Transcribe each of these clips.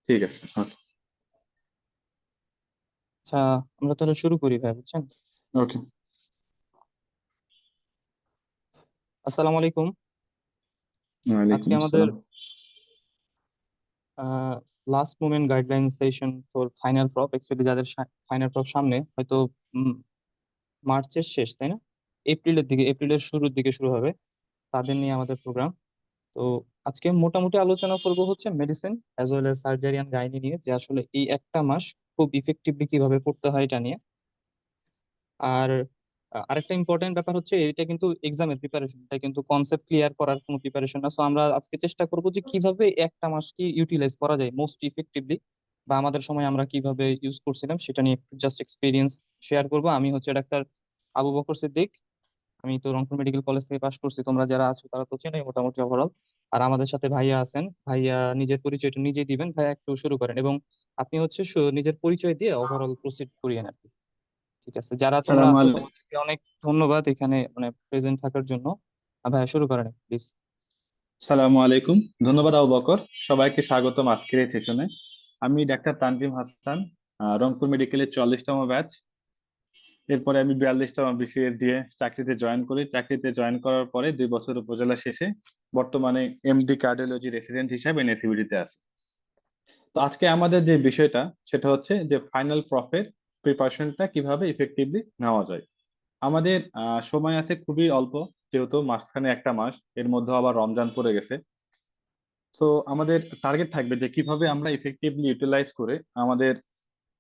ঠিক আছে, ওকে। আচ্ছা, আমরা তাহলে শুরু করি ভাই, বুঝছেন? ওকে। আসসালামু আলাইকুম। আজকে ওয়ালাইকুম আমাদের আসসালাম। Last moment guideline session for final prop, actually যাদের ফাইনাল প্রপ সামনে, হয়তো উম, মার্চের শেষ, তাই না? এপ্রিলের দিকে, এপ্রিলের শুরুর দিকে শুরু হবে, তাদের নিয়ে আমাদের প্রোগ্রাম। তো আজকে মোটামুটি আলোচনা করব হচ্ছে medicine as well as surgery and gynae নিয়ে, যে আসলে এই একটা মাস খুব ইফেক্টিভলি কিভাবে পড়তে হয় এটা নিয়ে। আর আরেকটা ইম্পর্টেন্ট ব্যাপার হচ্ছে, এটা কিন্তু এক্সামের প্রিপারেশন, এটা কিন্তু কনসেপ্ট ক্লিয়ার করার কোনো প্রিপারেশন না। সো আমরা আজকে চেষ্টা করব যে কিভাবে একটা মাসকে ইউটিলাইজ করা যায় মোস্ট ইফেক্টিভলি, বা আমাদের সময় আমরা কিভাবে ইউজ করছিলাম সেটা নিয়ে একটু জাস্ট এক্সপিরিয়েন্স শেয়ার করব। আমি হচ্ছে ডাক্তার আবু বকর সিদ্দিক। আমি তো রংপুর মেডিকেল কলেজ থেকে পাশ করছি, তোমরা যারা আছো তারা তো চেনোই মোটামুটি ওভারঅল। আর আমাদের সাথে ভাইয়া আছেন, ভাইয়া নিজের পরিচয়টা নিজেই দিবেন। ভাইয়া একটু শুরু করেন, এবং আপনি হচ্ছে নিজের পরিচয় দিয়ে ওভারঅল প্রসিড করিয়েন আর কি। ঠিক আছে, যারা তোমরা সালাম আছো আলাইকুম। তোমাদেরকে অনেক ধন্যবাদ এখানে মানে প্রেজেন্ট থাকার জন্য। ভাইয়া শুরু করেন প্লিজ। সালামু আলাইকুম। ধন্যবাদ আবু বকর। সবাইকে স্বাগতম আজকের এই সেশনে। আমি ডাক্তার তানজিম হাসান, রংপুর মেডিকেলের 44তম ব্যাচ। এরপরে আমি 42তম বিসিএস দিয়ে চাকরিতে জয়েন করি। চাকরিতে জয়েন করার পরে 2 বছর উপজেলা শেষে বর্তমানে এমডি কার্ডিওলজি রেসিডেন্ট হিসাবে এনএসিবিডিতে আছি। তো আজকে আমাদের যে বিষয়টা সেটা হচ্ছে যে ফাইনাল প্রফের প্রিপারেশনটা কিভাবে ইফেক্টিভলি নেওয়া যায়। আমাদের সময় আছে খুবই অল্প, যেহেতু মাঝখানে একটা মাস, এর মধ্যে আবার রমজান পড়ে গেছে। তো আমাদের টার্গেট থাকবে যে কিভাবে আমরা ইফেক্টিভলি ইউটিলাইজ করে আমাদের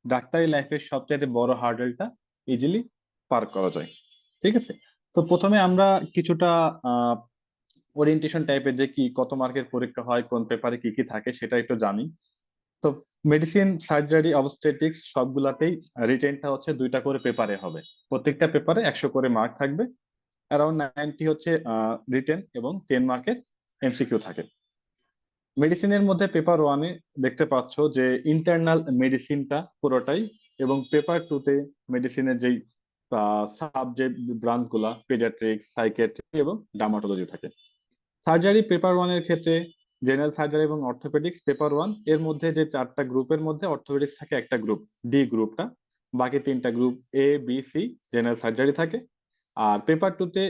ডাক্তারি লাইফের সবচেয়ে বড় হার্ডেলটা ইজিলি পার করা যায়। ঠিক আছে। তো প্রথমে আমরা কিছুটা ওরিয়েন্টেশন টাইপের, যে কি কত মার্কের পরীক্ষা হয়, কোন পেপারে কি কি থাকে সেটা একটু জানি। তো মেডিসিন, সার্জারি, অবস্টেট্রিক্স সবগুলাতেই রিটেনটা হচ্ছে 2টা করে পেপারে হবে। প্রত্যেকটা পেপারে 100 করে মার্ক থাকবে। অ্যারাউন্ড 90 হচ্ছে রিটেন, এবং 10 মার্কের এমসিকিউ থাকে। মেডিসিনের মধ্যে পেপার ওয়ানে দেখতে পাচ্ছ যে ইন্টারনাল মেডিসিনটা পুরোটাই, এবং পেপার টুতে মেডিসিনের যেই সাবজেক্ট ব্রাঞ্চ গুলা, পেডিয়াট্রিক্স, সাইকিয়াট্রি এবং ডার্মাটোলজি থাকে। সার্জারি পেপার ওয়ানের ক্ষেত্রে জেনারেল সার্জারি এবং অর্থোপেডিক্স পেপার ওয়ান, এর মধ্যে যে 4টা গ্রুপের মধ্যে অর্থোপেডিক্স থাকে একটা গ্রুপ, ডি গ্রুপটা। বাকি 3টা group, A B C, general surgery থাকে। আর পেপার টুতে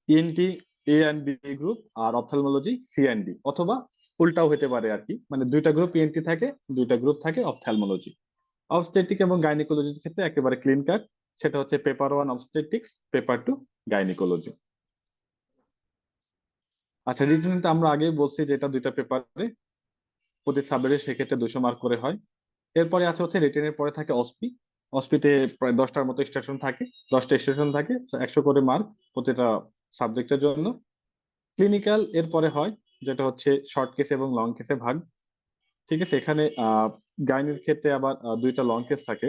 ENT A and B group, আর অপথ্যালমোলজি সি অ্যান্ড ডি, অথবা উল্টাও হতে পারে আর কি, মানে 2টা গ্রুপ ইএনটি থাকে, 2টা গ্রুপ থাকে অপথ্যালমোলজি। অবস্টেট্রিক এবং গাইনিকোলজির ক্ষেত্রে একেবারে ক্লিন কাট, সেটা হচ্ছে paper one obstetrics, paper two gynaecology. আচ্ছা, রিটেনটা আমরা আগেই বলছি যে এটা 2টা পেপারে, প্রতি সাবজেক্টে সেক্ষেত্রে 200 মার্ক করে হয়। এরপরে আছে হচ্ছে রিটেনের পরে থাকে অসপি। অসপিতে প্রায় 10টার মতো স্টেশন থাকে, 10টা স্টেশন থাকে, 100 করে মার্ক প্রতিটা সাবজেক্টের জন্য। ক্লিনিক্যাল এরপরে হয়, যেটা হচ্ছে শর্ট কেস এবং লং কেসে ভাগ। ঠিক আছে, এখানে গাইনির ক্ষেত্রে আবার 2টা লং কেস থাকে।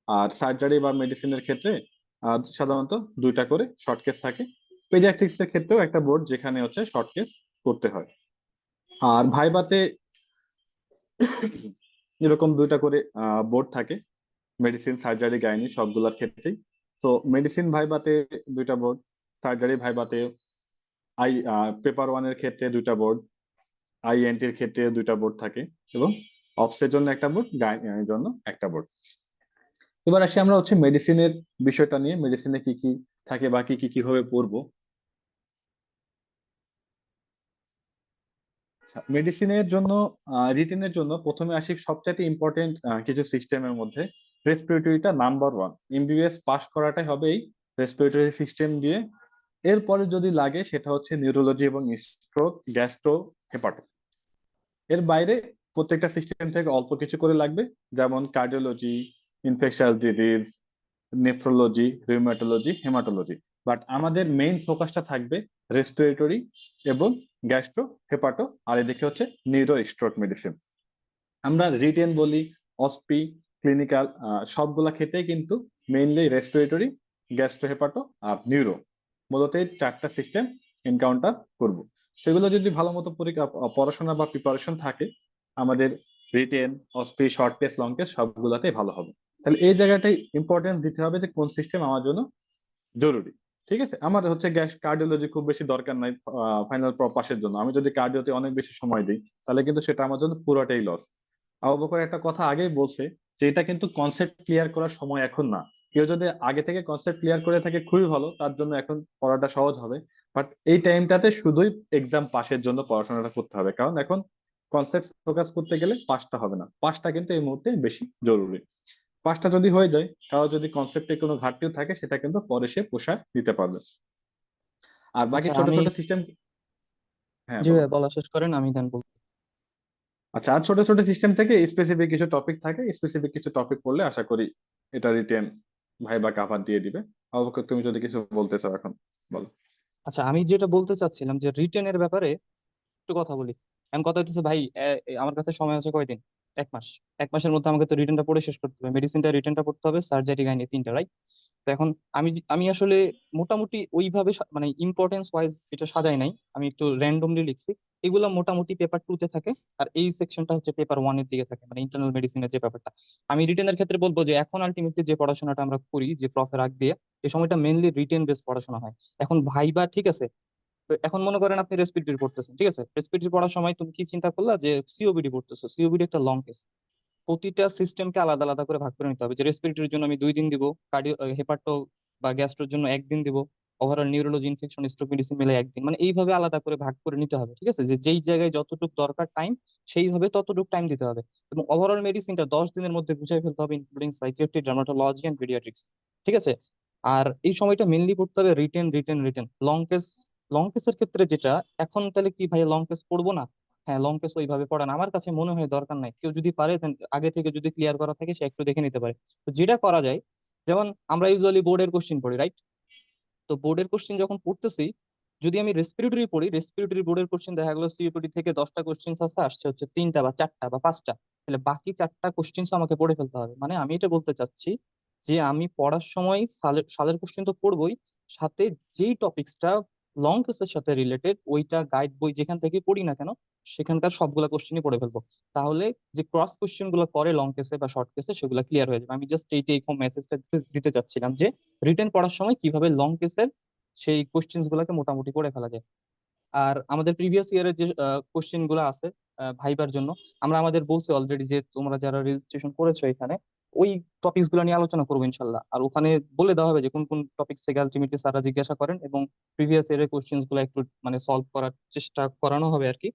আর সার্জারি বা মেডিসিনের ক্ষেত্রে সাধারণত 2টা করে শর্ট কেস থাকে। পেডিয়াট্রিক্স এর ক্ষেত্রেও একটা বোর্ড, যেখানে হচ্ছে শর্ট কেস করতে হয়। আর ভাইবাতে এরকম 2টা করে বোর্ড থাকে, মেডিসিন, সার্জারি, গাইনি সবগুলোর ক্ষেত্রেই। তো মেডিসিন ভাইবাতে 2টা বোর্ড, সার্জারি ভাইবাতে আই পেপার ওয়ানের ক্ষেত্রে 2টা বোর্ড, আইএনটির ক্ষেত্রে 2টা বোর্ড থাকে, এবং অপসের জন্য একটা বোর্ড, গাইনির জন্য একটা বোর্ড। এবার আসি আমরা হচ্ছে মেডিসিনের বিষয়টা নিয়ে, মেডিসিনে কি কি থাকে বা কি কি কিভাবে পড়বো। মেডিসিনের জন্য, রিটেনের জন্য প্রথমে আসি সবচাইতে ইম্পর্টেন্ট কিছু সিস্টেমের মধ্যে। রেসপিরেটরিটা নাম্বার ওয়ান, এমবিবিএস পাস করাটাই হবে এই রেসপিরেটরি সিস্টেম দিয়ে। এরপরে যদি লাগে সেটা হচ্ছে নিউরোলজি এবং স্ট্রোক, গ্যাস্ট্রো, হেপাটো। এর বাইরে প্রত্যেকটা সিস্টেম থেকে অল্প কিছু করে লাগবে, যেমন cardiology, infectious disease, nephrology, rheumatology, haematology. But আমাদের মেইন ফোকাসটা থাকবে রেসপিরেটরি এবং গ্যাস্ট্রো, হেপাটো, আর এদিকে হচ্ছে নিউরো স্ট্রোক মেডিসিন। আমরা রিটেন বলি, অসপি, ক্লিনিক্যাল, সবগুলা ক্ষেত্রেই কিন্তু মেইনলি রেসপিরেটরি, গ্যাস্ট্রো, হেপাটো আর নিউরো, মূলত এই 4টা সিস্টেম এনকাউন্টার করব। সেগুলো যদি ভালো মতো পড়াশোনা বা প্রিপারেশন থাকে, আমাদের written, OSPE, short test, long test সবগুলাতেই ভালো হবে। তাহলে এই জায়গাটাই ইম্পর্টেন্স দিতে হবে যে কোন সিস্টেম আমার জন্য জরুরি। ঠিক আছে, আমার হচ্ছে গ্যাস কার্ডিওলজি খুব বেশি দরকার নাই ফাইনাল পাসের জন্য। আমি যদি কার্ডিওতে অনেক বেশি সময় দিই তাহলে কিন্তু সেটা আমার জন্য পুরোটাই লস। আবু বকর একটা কথা আগেই বলছে যে এটা কিন্তু কনসেপ্ট ক্লিয়ার করার সময় এখন না। কেউ যদি আগে থেকে কনসেপ্ট ক্লিয়ার করে থাকে খুবই ভালো, তার জন্য এখন পড়াটা সহজ হবে। বাট এই টাইমটাতে শুধুই এক্সাম পাসের জন্য পড়াশোনাটা করতে হবে, কারণ এখন কনসেপ্ট ফোকাস করতে গেলে পাসটা হবে না, পাসটা কিন্তু এই মুহূর্তে বেশি জরুরি। পাসটা যদি হয়ে যায়, কারো যদি কনসেপ্টে কোনো ঘাটতিও থাকে সেটা কিন্তু পরে সে পোষায় দিতে পারবে। আর বাকি আচ্ছা ছোট আমি, ছোট সিস্টেম। হ্যাঁ, জি বলো। ভাই বলা শেষ করেন, আমি দেন বলবো। আচ্ছা, আর ছোট ছোট সিস্টেম থেকে স্পেসিফিক কিছু টপিক থাকে, স্পেসিফিক কিছু টপিক পড়লে আশা করি এটা রিটেন ভাইবা কাভার দিয়ে দিবে। অবশ্য তুমি যদি কিছু বলতে চাও এখন, বলো। আচ্ছা আমি যেটা বলতে চাচ্ছিলাম যে রিটেনের ব্যাপারে একটু কথা বলি। এখন কথা হচ্ছে ভাই, আমার কাছে সময় আছে কয়দিন? 1 মাস। 1 মাসের মধ্যে আমাকে তো রিটেনটা পড়ে শেষ করতে হবে, মেডিসিনটা রিটেনটা পড়তে হবে, সার্জারি গাইনি, তিনটা, রাইট? তো এখন আমি আসলে মোটামুটি ওইভাবে মানে ইম্পর্টেন্স ওয়াইজ এটা সাজাই নাই, আমি একটু র্যান্ডমলি লিখছি। এগুলা মোটামুটি পেপার 2 তে থাকে, আর এই সেকশনটা হচ্ছে পেপার 1 এর দিকে থাকে, মানে ইন্টারনাল মেডিসিনের যে ব্যাপারটা। আমি রিটেনের ক্ষেত্রে বলবো যে এখন আলটিমেটলি যে পড়াশোনাটা আমরা করি, যে প্রফের আগ দিয়ে, এই সময়টা মেনলি রিটেন বেস পড়াশোনা হয়। এখন ভাইবা ঠিক আছে, তো এখন মনে করেন আপনি রেসপিরেটরি পড়তেছেন, ঠিক আছে? রেসপিরেটরি পড়ার সময় তুমি কি চিন্তা করলা যে সিওপিডি পড়তেছো, সিওপিডি একটা লং কেস। প্রতিটা সিস্টেমকে আলাদা আলাদা করে ভাগ করে নিতে হবে, যে রেসপিরেটরির জন্য আমি 2 দিন দিব, কার্ডিও হেপাটো বা গ্যাস্ট্রোর জন্য 1 দিন দিব, overall neurology infection stroke medicine মিলে 1 দিন, মানে এইভাবে আলাদা করে ভাগ করে নিতে হবে, ঠিক আছে? যে যেই জায়গায় যতটুকু দরকার টাইম, সেইভাবে ততটুকু টাইম দিতে হবে। এবং ওভারঅল মেডিসিনটা 10 দিনের মধ্যে গুছিয়ে ফেলতে হবে, including psychiatry, dermatology and paediatrics, ঠিক আছে? আর এই সময়টা মেনলি পড়তে হবে written written written. Long case, long কেসের ক্ষেত্রে যেটা, এখন তাহলে কি ভাই লং কেস পড়বো না? হ্যাঁ, লং কেস ওইভাবে পড়ান আমার কাছে মনে হয় দরকার নাই। কেউ যদি পারে then আগে থেকে যদি ক্লিয়ার করা থাকে সে একটু দেখে নিতে পারে। তো যেটা করা যায়, যেমন আমরা ইউজুয়ালি বোর্ডের কোশ্চিন পড়ি, রাইট? তো বোর্ডের কোশ্চিন যখন পড়তেছি, যদি আমি রেসপিরেটরি পড়ি, রেসপিরেটরি বোর্ডের কোশ্চিন দেখা গেলো সিওপিডি থেকে 10টা কোশ্চিন আছে, আসছে হচ্ছে 3টা বা 4টা বা 5টা, তাহলে বাকি 4টা কোশ্চিন আমাকে পড়ে ফেলতে হবে। মানে আমি এটা বলতে চাচ্ছি যে আমি পড়ার সময় সালের সালের কোশ্চিন তো পড়বই, সাথে যেই টপিক্সটা লং কেসের সাথে রিলেটেড, ওইটা গাইড বই যেখান থেকে পড়ি না কেন সেখানকার সবগুলা কোশ্চেনই পড়ে ফেলবো। তাহলে যে ক্রস কোশ্চেন গুলো করে লং কেসে বা শর্ট কেসে সেগুলো ক্লিয়ার হয়ে যাবে। আমি জাস্ট এইটা এই মেসেজটা দিতে চাচ্ছিলাম যে রিটেন পড়ার সময় কিভাবে লং কেসের সেই কোশ্চেন্স গুলাকে মোটামুটি করে ফেলা যায়। আর আমাদের প্রিভিয়াস ইয়ারের যে কোশ্চেন গুলো আছে ভাইবার জন্য, আমরা আমাদের বলছি অলরেডি যে তোমরা যারা রেজিস্ট্রেশন করেছো এখানে, ওই টপিকস গুলো নিয়ে আলোচনা করবো ইনশাল্লাহ। আর ওখানে বলে দেওয়া হবে যে কোন কোন টপিকস থেকে আলটিমেটলি স্যাররা জিজ্ঞাসা করেন, এবং প্রিভিয়াস ইয়ারের কোশ্চেন্স গুলো একটু মানে সলভ করার চেষ্টা করানো হবে আর কি।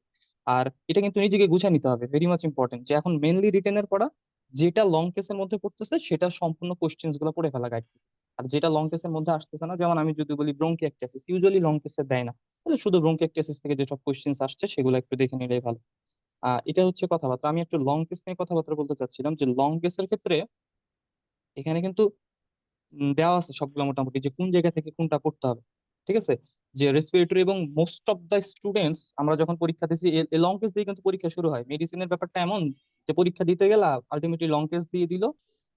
আর এটা কিন্তু নিজেকে গুছিয়ে নিতে হবে, ভেরি মাচ ইম্পর্টেন্ট, যে এখন মেনলি রিটেনের পড়া, যেটা লং কেসের মধ্যে পড়তেছে সেটা সম্পূর্ণ কোশ্চেন্স গুলো পড়ে ফেলা গাইড। আর যেটা লং কেসের মধ্যে আসতেছে না, যেমন আমি যদি বলি ব্রোঙ্কিয়াক্টাসিস, ইউজুয়ালি লং কেসে দেয় না, তাহলে শুধু ব্রোঙ্কিয়াক্টাসিস থেকে যেসব কোশ্চেন্স আসছে সেগুলো একটু দেখে নিলেই ভালো। এটা হচ্ছে কথাবার্তা। আমি একটু লং কেস নিয়ে কথাবার্তা বলতে চাচ্ছিলাম, যে লং কেসের ক্ষেত্রে এখানে কিন্তু দেওয়া আছে সবগুলো মোটামুটি, যে কোন জায়গা থেকে কোনটা পড়তে হবে, ঠিক আছে? যে রেসপিরেটরি, এবং মোস্ট অফ দ্য স্টুডেন্টস আমরা যখন পরীক্ষা দিচ্ছি, লং কেস দিয়ে কিন্তু পরীক্ষা শুরু হয়। মেডিসিনের ব্যাপারটা এমন যে পরীক্ষা দিতে গেলে আলটিমেটলি লং কেস দিয়ে দিল,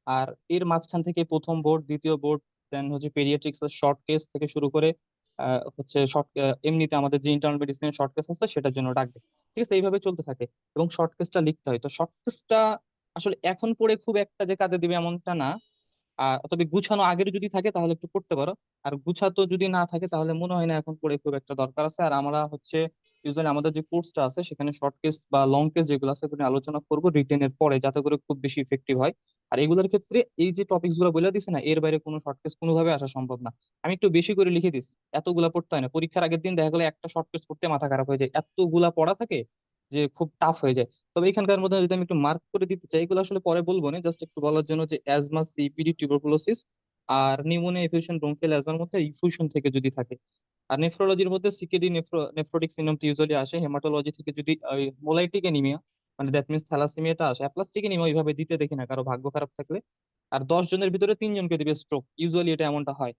আর এর মাঝখান থেকে প্রথম বোর্ড, দ্বিতীয় বোর্ড, দেন হচ্ছে পেডিয়াট্রিক্স এর শর্ট কেস থেকে শুরু করে হচ্ছে শর্ট, এমনিতে আমাদের যে ইন্টারনাল মেডিসিনের শর্ট কেস আছে সেটার জন্য ডাকবে, ঠিক আছে? এইভাবে চলতে থাকে। এবং শর্ট কেসটা লিখতে হয়, তো শর্ট কেসটা আসলে এখন পড়ে খুব একটা যে কাজে দিবে এমনটা না। তবে গুছানো আগের যদি থাকে তাহলে একটু পড়তে পারো। আর গুছাতো যদি না থাকে তাহলে মনে হয় না এখন পড়ে খুব একটা দরকার আছে। আর আমরা হচ্ছে ইউজুয়ালি আমাদের যে কোর্সটা আছে সেখানে শর্ট কেস বা লং কেস যেগুলো আছে সেগুলো নিয়ে আলোচনা করবো রিটেনের পরে, যাতে করে খুব বেশি ইফেক্টিভ হয়। আর এগুলোর ক্ষেত্রে এই যে টপিকস গুলো বলে দিছে না, এর বাইরে কোনো শর্ট কেস কোনোভাবে আসা সম্ভব না। আমি একটু বেশি করে লিখে দিছি, এতগুলা পড়তে হয় না। পরীক্ষার আগের দিন দেখা গেলো একটা শর্ট কেস পড়তে মাথা খারাপ হয়ে যায়, এতগুলা পড়া থাকে যে খুব টাফ হয়ে যায়। তবে এখানকার মধ্যে যদি আমি একটু মার্ক করে দিতে চাই, এগুলো আসলে পরে বলবো না, জাস্ট একটু বলার জন্য, যে অ্যাজমা, সিপিডি, টিউবারকুলোসিস আর নিউমোনিয়া, ইনফিউশন, ব্রঙ্কিয়াল অ্যাজমার মধ্যে ইনফিউশন থেকে যদি থাকে। আর নেফ্রোলজির মধ্যে সিকেডি, নেফ্রোটিক সিনড্রোম ইউজুয়ালি আসে। হেমাটোলজি থেকে যদি মোলাইটিক এনিমিয়া, মানে দ্যাট মিনস থ্যালাসেমিয়াটা আসে। অ্যাপ্লাস্টিক এনিমিয়া ওইভাবে দিতে দেখি না কারো ভাগ্য খারাপ থাকলে। আর 10 জনের ভিতরে 3 জনকে দিবে স্ট্রোক, ইউজুয়ালি এটা এমনটা হয়,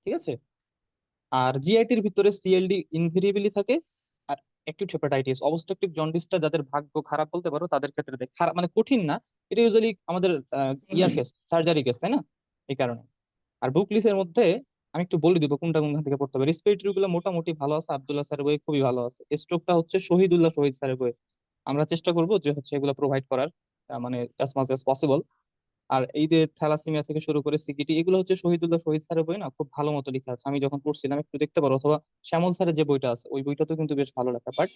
ঠিক আছে? আর জিআইটির ভিতরে সিএলডি ইনভেরিয়েবলি থাকে। আর অ্যাকিউট হেপাটাইটিস, অবস্ট্রাকটিভ জন্ডিসটা যাদের ভাগ্য খারাপ বলতে পারো তাদের ক্ষেত্রে দেখ খারাপ, মানে কঠিন না। এটা ইউজুয়ালি আমাদের ইয়ার কেস, সার্জারি কেস, তাই না? এই কারণে। আর বুক লিস্টের মধ্যে আমি একটু বলে দিব কোনটা কোনখান থেকে পড়তে হবে। রেসপিরেটরি গুলো মোটামুটি ভালো আছে, আব্দুল্লাহ স্যারের বই খুবই ভালো আছে। স্ট্রোকটা হচ্ছে শহীদ স্যারের বই। আমরা চেষ্টা করবো যে হচ্ছে এগুলো প্রোভাইড করার, মানে অ্যাজ মাচ অ্যাজ পসিবল। আর এই যে থ্যালাসেমিয়া থেকে শুরু করে সিকিটি, এগুলো হচ্ছে শহীদুল্লাহ শহীদ স্যারের বই না, খুব ভালো মতো লেখা আছে। আমি যখন পড়ছিলাম একটু দেখতে পারো, অথবা শ্যামল স্যারের যে বইটা আছে ওই বইটা তো কিন্তু বেশ ভালো লেখা। বাট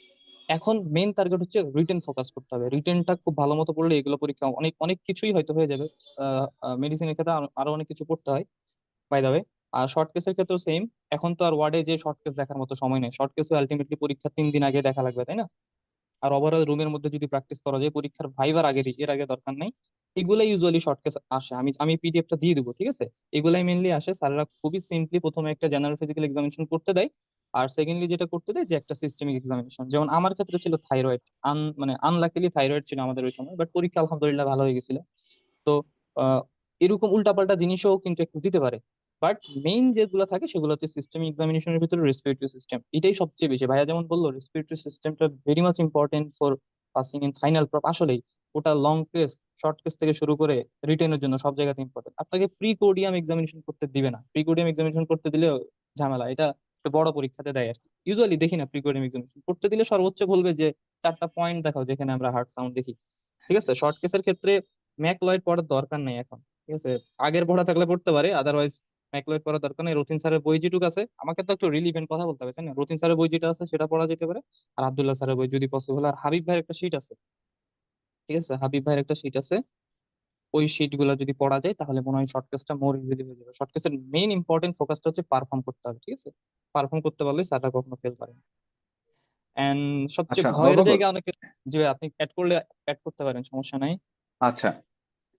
এখন মেইন টার্গেট হচ্ছে রিটেন ফোকাস করতে হবে। রিটেনটা খুব ভালো মতো পড়লে এগুলো পরীক্ষা অনেক অনেক কিছুই হয়তো হয়ে যাবে। মেডিসিনের ক্ষেত্রে আরো অনেক কিছু পড়তে হয় বাই দা ওয়ে। আর শর্ট কেসের ক্ষেত্রেও সেম। এখন তো আর ওয়ার্ডে যে শর্ট কেস দেখার মতো সময় নেই, শর্ট কেসও আলটিমেটলি পরীক্ষা 3 দিন আগে দেখা লাগবে, তাই না? আর ওভারঅল রুমের মধ্যে যদি প্র্যাকটিস করা যায় পরীক্ষার ভাইবার আগে, এর আগে দরকার নাই। এগুলাই ইউজুয়ালি শর্ট কেস আসে। আমি আমি পিডিএফটা দিয়ে দিবো, ঠিক আছে? এগুলাই মেনলি আসে। স্যাররা খুবই সিম্পলি প্রথমে একটা জেনারেল ফিজিক্যাল এক্সামিনেশন করতে দেয়, আর সেকেন্ডলি যেটা করতে দেয় যে একটা সিস্টেমিক এক্সামিনেশন। যেমন আমার ক্ষেত্রে ছিল থাইরয়েড, মানে আনলাকিলি থাইরয়েড ছিল আমাদের ওই সময়, বাট পরীক্ষা আলহামদুলিল্লাহ ভালো হয়ে গেছিল। তো আহ, এরকম উল্টাপাল্টা জিনিসও কিন্তু একটু দিতে পারে। বাট মেইন যেগুলো থাকে সেগুলো হচ্ছে সিস্টেমিক এক্সামিনেশনের ভিতরে রেসপিরেটরি সিস্টেম, এটাই সবচেয়ে বেশি। ভাইয়া যেমন বললো রেসপিরেটরি সিস্টেমটা very much important for passing in final prop. আসলেই ওটা লং কেস, শর্ট কেস থেকে শুরু করে রিটেনের জন্য সব জায়গাতে ইম্পর্টেন্ট। আপনাকে প্রি কোডিয়াম এক্সামিনেশন করতে দিবে না, প্রি কোডিয়াম এক্সামিনেশন করতে দিলে ঝামেলা। এটা একটু বড় পরীক্ষাতে দেয় আর কি। ইউজুয়ালি দেখি না প্রি কোডিয়াম এক্সামিনেশন করতে দিলে সর্বোচ্চ বলবে যে 4টা পয়েন্ট দেখাও যেখানে আমরা হার্ট সাউন্ড দেখি। ঠিক আছে, শর্ট কেসের ক্ষেত্রে ম্যাকলয়েড পড়ার দরকার নেই এখন। ঠিক আছে, আগের পড়া থাকলে পড়তে পারে, আদারওয়াইজ ম্যাকলয়েড পড়ার দরকার নেই। রতিন স্যারের বই যেটুকু আছে, আমাকে তো একটু রিলিভেন্ট কথা বলতে হবে তাই না, রতিন স্যারের বই যেটা আছে সেটা পড়া যেতে পারে। আর আব্দুল্লাহ স্যারের বই যদি পসিবল, আর হাবিব ভাইয়ের একটা শীট আছে। ঠিক আছে, হাবিব ভাইয়ের একটা শীট আছে, ওই শীট গুলো যদি পড়া যায় তাহলে মনে হয় শর্ট কেসটা মোর ইজিলি হয়ে যাবে। শর্ট কেসের মেইন ইম্পর্টেন্ট ফোকাসটা হচ্ছে পারফর্ম করতে হবে। ঠিক আছে, পারফর্ম করতে পারলে স্যারটা কখনো ফেল করে না। এন্ড সবচেয়ে আচ্ছা ভয়ের বকর। জায়গা অনেকের, যে আপনি অ্যাড করলে অ্যাড করতে পারেন, সমস্যা নাই। আচ্ছা,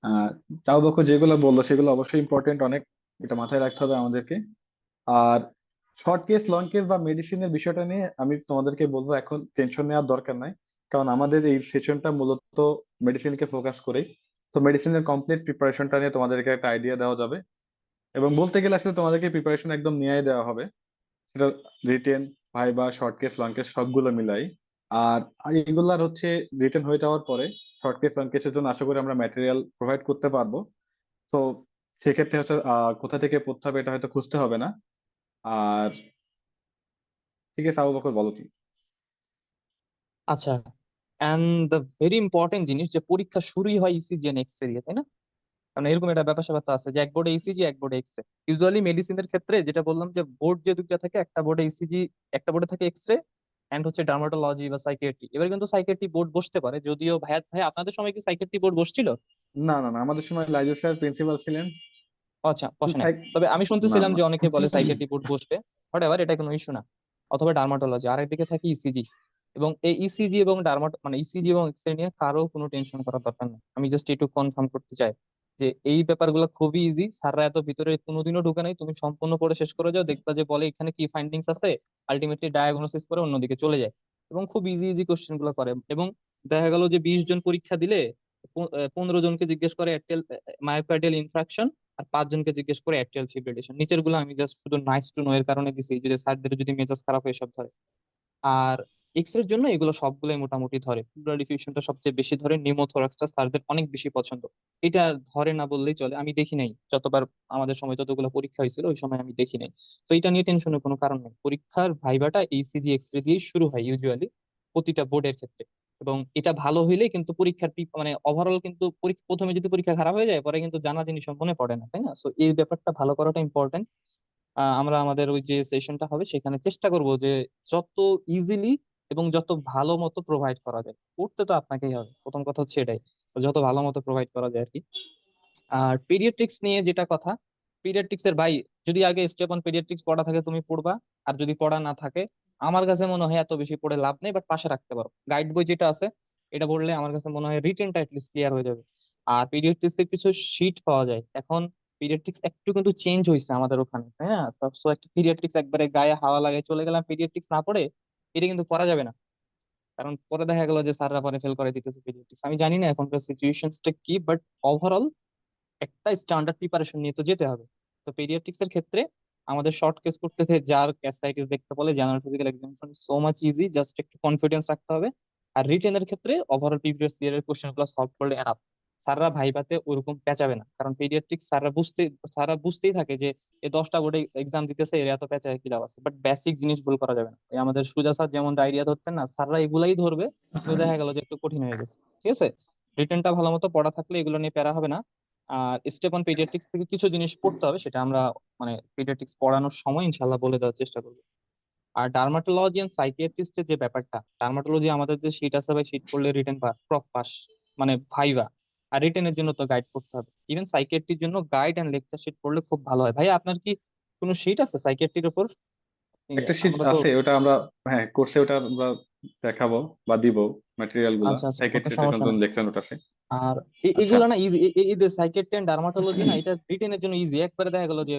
আহ চাও বকর যেগুলো বললো সেগুলো অবশ্যই ইম্পর্টেন্ট অনেক, এটা মাথায় রাখতে হবে আমাদেরকে। আর শর্ট কেস লং কেস বা মেডিসিনের বিষয়টা নিয়ে আমি তোমাদেরকে বলবো এখন টেনশন নেওয়ার দরকার নাই, কারণ আমাদের এই সেশনটা মূলত মেডিসিনকে ফোকাস করেই। তো মেডিসিনের কমপ্লিট প্রিপারেশনটা নিয়ে তোমাদেরকে একটা আইডিয়া দেওয়া যাবে, এবং বলতে গেলে আসলে তোমাদেরকে প্রিপারেশন একদম নিয়ে দেওয়া হবে, সেটা written, viva, short case long case সবগুলো মিলাই। আর এগুলার হচ্ছে রিটেন হয়ে যাওয়ার পরে শর্ট কেস লং কেসের জন্য আশা করি আমরা ম্যাটেরিয়াল প্রোভাইড করতে পারবো। তো সেক্ষেত্রে হচ্ছে কোথা থেকে পড়তে হবে এটা হয়তো খুঁজতে হবে না। আর ঠিক আছে, আবু বকর বলো তুমি। আচ্ছা, এন্ড দ্য ভেরি ইম্পর্টেন্ট জিনিস, যে পরীক্ষা শুরুই হয় ইসিজি এন্ড এক্সরে দিয়ে, তাই না? কারণ এরকম একটা ব্যাপার স্যাপার আছে যে এক বোর্ডে ইসিজি, এক বোর্ডে এক্সরে। ইউজুয়ালি মেডিসিনের ক্ষেত্রে যেটা বললাম যে বোর্ড যে দুইটা থাকে, একটা বোর্ডে ইসিজি, একটা বোর্ডে থাকে এক্সরে, এন্ড হচ্ছে ডার্মাটোলজি বা সাইকিয়াট্রি। এবার কিন্তু সাইকিয়াট্রি বোর্ড বসতে পারে, যদিও ভাইয়া ভাই আপনাদের সময় কি সাইকিয়াট্রি বোর্ড বসছিল? না না না, আমাদের সময় লাইজু স্যার প্রিন্সিপাল ছিলেন। আচ্ছা, বসে নাই। সাইক- তবে আমি না শুনতেছিলাম না। যে অনেকে বলে সাইকিয়াট্রি বোর্ড বসবে। বাট এবার এটা কোনো ইস্যু না। অথবা ডার্মাটোলজি, আর একদিকে থাকে ইসিজি। এবং এই ইসিজি এবং মানে ইসিজি এবং এক্সরে নিয়ে কারো কোনো টেনশন করার দরকার নেই। আমি জাস্ট একটু কনফার্ম করতে চাই যে এই ব্যাপারগুলো খুবই ইজি। স্যাররা এত ভিতরে কোনোদিনও ঢুকে নাই, তুমি সম্পূর্ণ পড়ে শেষ করে যাও, দেখবা যে বলে এখানে কি ফাইন্ডিংস আছে, আলটিমেটলি ডায়াগনোসিস করে অন্যদিকে চলে যায়। এবং খুব ইজি ইজি কোশ্চেন গুলো করে। এবং দেখা গেল যে 20 জন পরীক্ষা দিলে 15 জনকে জিজ্ঞেস করে মায়োকার্ডিয়াল ইনফ্রাকশন, আর 5 জনকে জিজ্ঞেস করে অ্যাট্রিয়াল ফিব্রিলেশন। নিচের গুলো আমি জাস্ট শুধু নাইস টু নো এর কারণে দিছি, যদি স্যারদের যদি মেজাজ খারাপ হয়ে সব ধরে। আর এক্স এর জন্য এগুলো সবগুলোই মোটামুটি ধরে। প্লুরাল ডিফিউশনটা সবচেয়ে বেশি ধরে, নিউমোথোরাক্সটা স্যারদের অনেক বেশি পছন্দ। এটা ধরে না বললেই চলে, আমি দেখি নাই যতবার আমাদের সময় যতগুলো পরীক্ষা হয়েছিল ওই সময় আমি দেখি নাই। তো এটা নিয়ে টেনশনের কোনো কারণ নেই। পরীক্ষার ভাইবাটা ইসিজি এক্সরে দিয়ে শুরু হয় ইউজুয়ালি প্রতিটা বোর্ডের ক্ষেত্রে। এবং এটা ভালো হইলে কিন্তু পরীক্ষার মানে ওভারঅল কিন্তু প্রথমে যদি পরীক্ষা খারাপ হয়ে যায় পরে কিন্তু জানা জিনিস সব মনে পড়ে না, তাই না? সো এই ব্যাপারটা ভালো করাটা ইম্পর্টেন্ট। আমরা আমাদের ওই যে সেশনটা হবে সেখানে চেষ্টা করব যে যত ইজিলি এবং যত ভালো মতো প্রোভাইড করা যায়। করতে তো আপনাকেই হবে, প্রথম কথা হচ্ছে এটাই। তো যত ভালো মতো প্রোভাইড করা যায় আর কি। আর পিডিয়াট্রিক্স নিয়ে যেটা কথা, পিডিয়াট্রিক্স এর ভাই, যদি আগে স্টেপ অন পিডিয়াট্রিক্স পড়া থাকে তুমি পড়বা। আর যদি পড়া না থাকে, আমার কাছে মনে হয় এত বেশি পড়ে লাভ নেই, বাট পাশে রাখতে পারো। গাইড বই যেটা আছে এটা পড়লে আমার কাছে মনে হয় রিটেনটা লিস্ট ক্লিয়ার হয়ে যাবে। আর পিডিয়াট্রিক্স এর কিছু শীট পাওয়া যায় এখন। পিডিয়াট্রিক্স একটু কিন্তু চেঞ্জ হয়েছে আমাদের ওখানে, হ্যাঁ। তো একটা পিডিয়াট্রিক্স একবারে গায়ে হাওয়া লাগে চলে গেলাম পিডিয়াট্রিক্স না পড়ে, এটা কিন্তু করা যাবে না। কারণ পরে দেখা গেল যে স্যাররা পরে ফেল করে দিতেছে পিডিয়াট্রিক্স। আমি জানি না এখনকার সিচুয়েশনসটা কি, বাট ওভারঅল একটা স্ট্যান্ডার্ড প্রিপারেশন নিয়ে তো যেতে হবে। তো পেডিয়াট্রিক্স এর ক্ষেত্রে আমাদের শর্ট কেস করতে থেকে যার ক্যাসাইটিস দেখতে বলে, general physical examination so much easy, just একটু কনফিডেন্স রাখতে হবে। আর রিটেনের ক্ষেত্রে ওভারঅল প্রিভিয়াস ইয়ারের কোশ্চেন গুলো সলভ করলে এনাফ। স্যাররা ভাইভাতে ওরকম পেঁচাবে না, কারণ পেডিয়াট্রিক্স স্যাররা বুঝতেই থাকে যে এই 10টা বোর্ডে এক্সাম দিতেছে, এর এত পেঁচায় কি লাভ আছে। বাট বেসিক জিনিস ভুল করা যাবে না। এই আমাদের সুজা স্যার যেমন ডায়রিয়া ধরতেন না, স্যাররা এগুলাই ধরবে, কিন্তু দেখা গেল যে একটু কঠিন হয়ে গেছে। ঠিক আছে, রিটেনটা ভালো মতো পড়া থাকলে এগুলো নিয়ে প্যারা হবে না। আর স্টেপ অন পেডিয়াট্রিক্স থেকে কিছু জিনিস পড়তে হবে, সেটা আমরা মানে পেডিয়াট্রিক্স পড়ানোর সময় ইনশাল্লাহ বলে দেওয়ার চেষ্টা করবো। আর ডার্মাটোলজি এন্ড সাইকিয়াট্রিস্টের যে ব্যাপারটা, ডার্মাটোলজি আমাদের যে শীট আছে ভাই, শীট পড়লে রিটেন প্রপ পাস, মানে ভাইবা। আর রিটেনের জন্য তো গাইড পড়তে হবে। ইভেন সাইকিয়াট্রির জন্য গাইড এন্ড লেকচার শিট পড়লে খুব ভালো হয়। ভাই আপনার কি কোনো শিট আছে সাইকিয়াট্রির উপর? একটা শীট আমরা তো আছে, ওটা আমরা, হ্যাঁ, কোর্সে ওটা আমরা দেখাবো বা দিব ম্যাটেরিয়াল গুলা, আচ্ছা আচ্ছা, ওটা সাইকিয়াট্রিস্টের সমস্যা নতুন নেই। লেকচার নোট আছে। আর আচ্ছা। এগুলো না ইজি, এদের সাইকিয়াট্রি এন্ড ডার্মাটোলজি না, এটা রিটেনের জন্য ইজি, একবারে দেখা গেল যে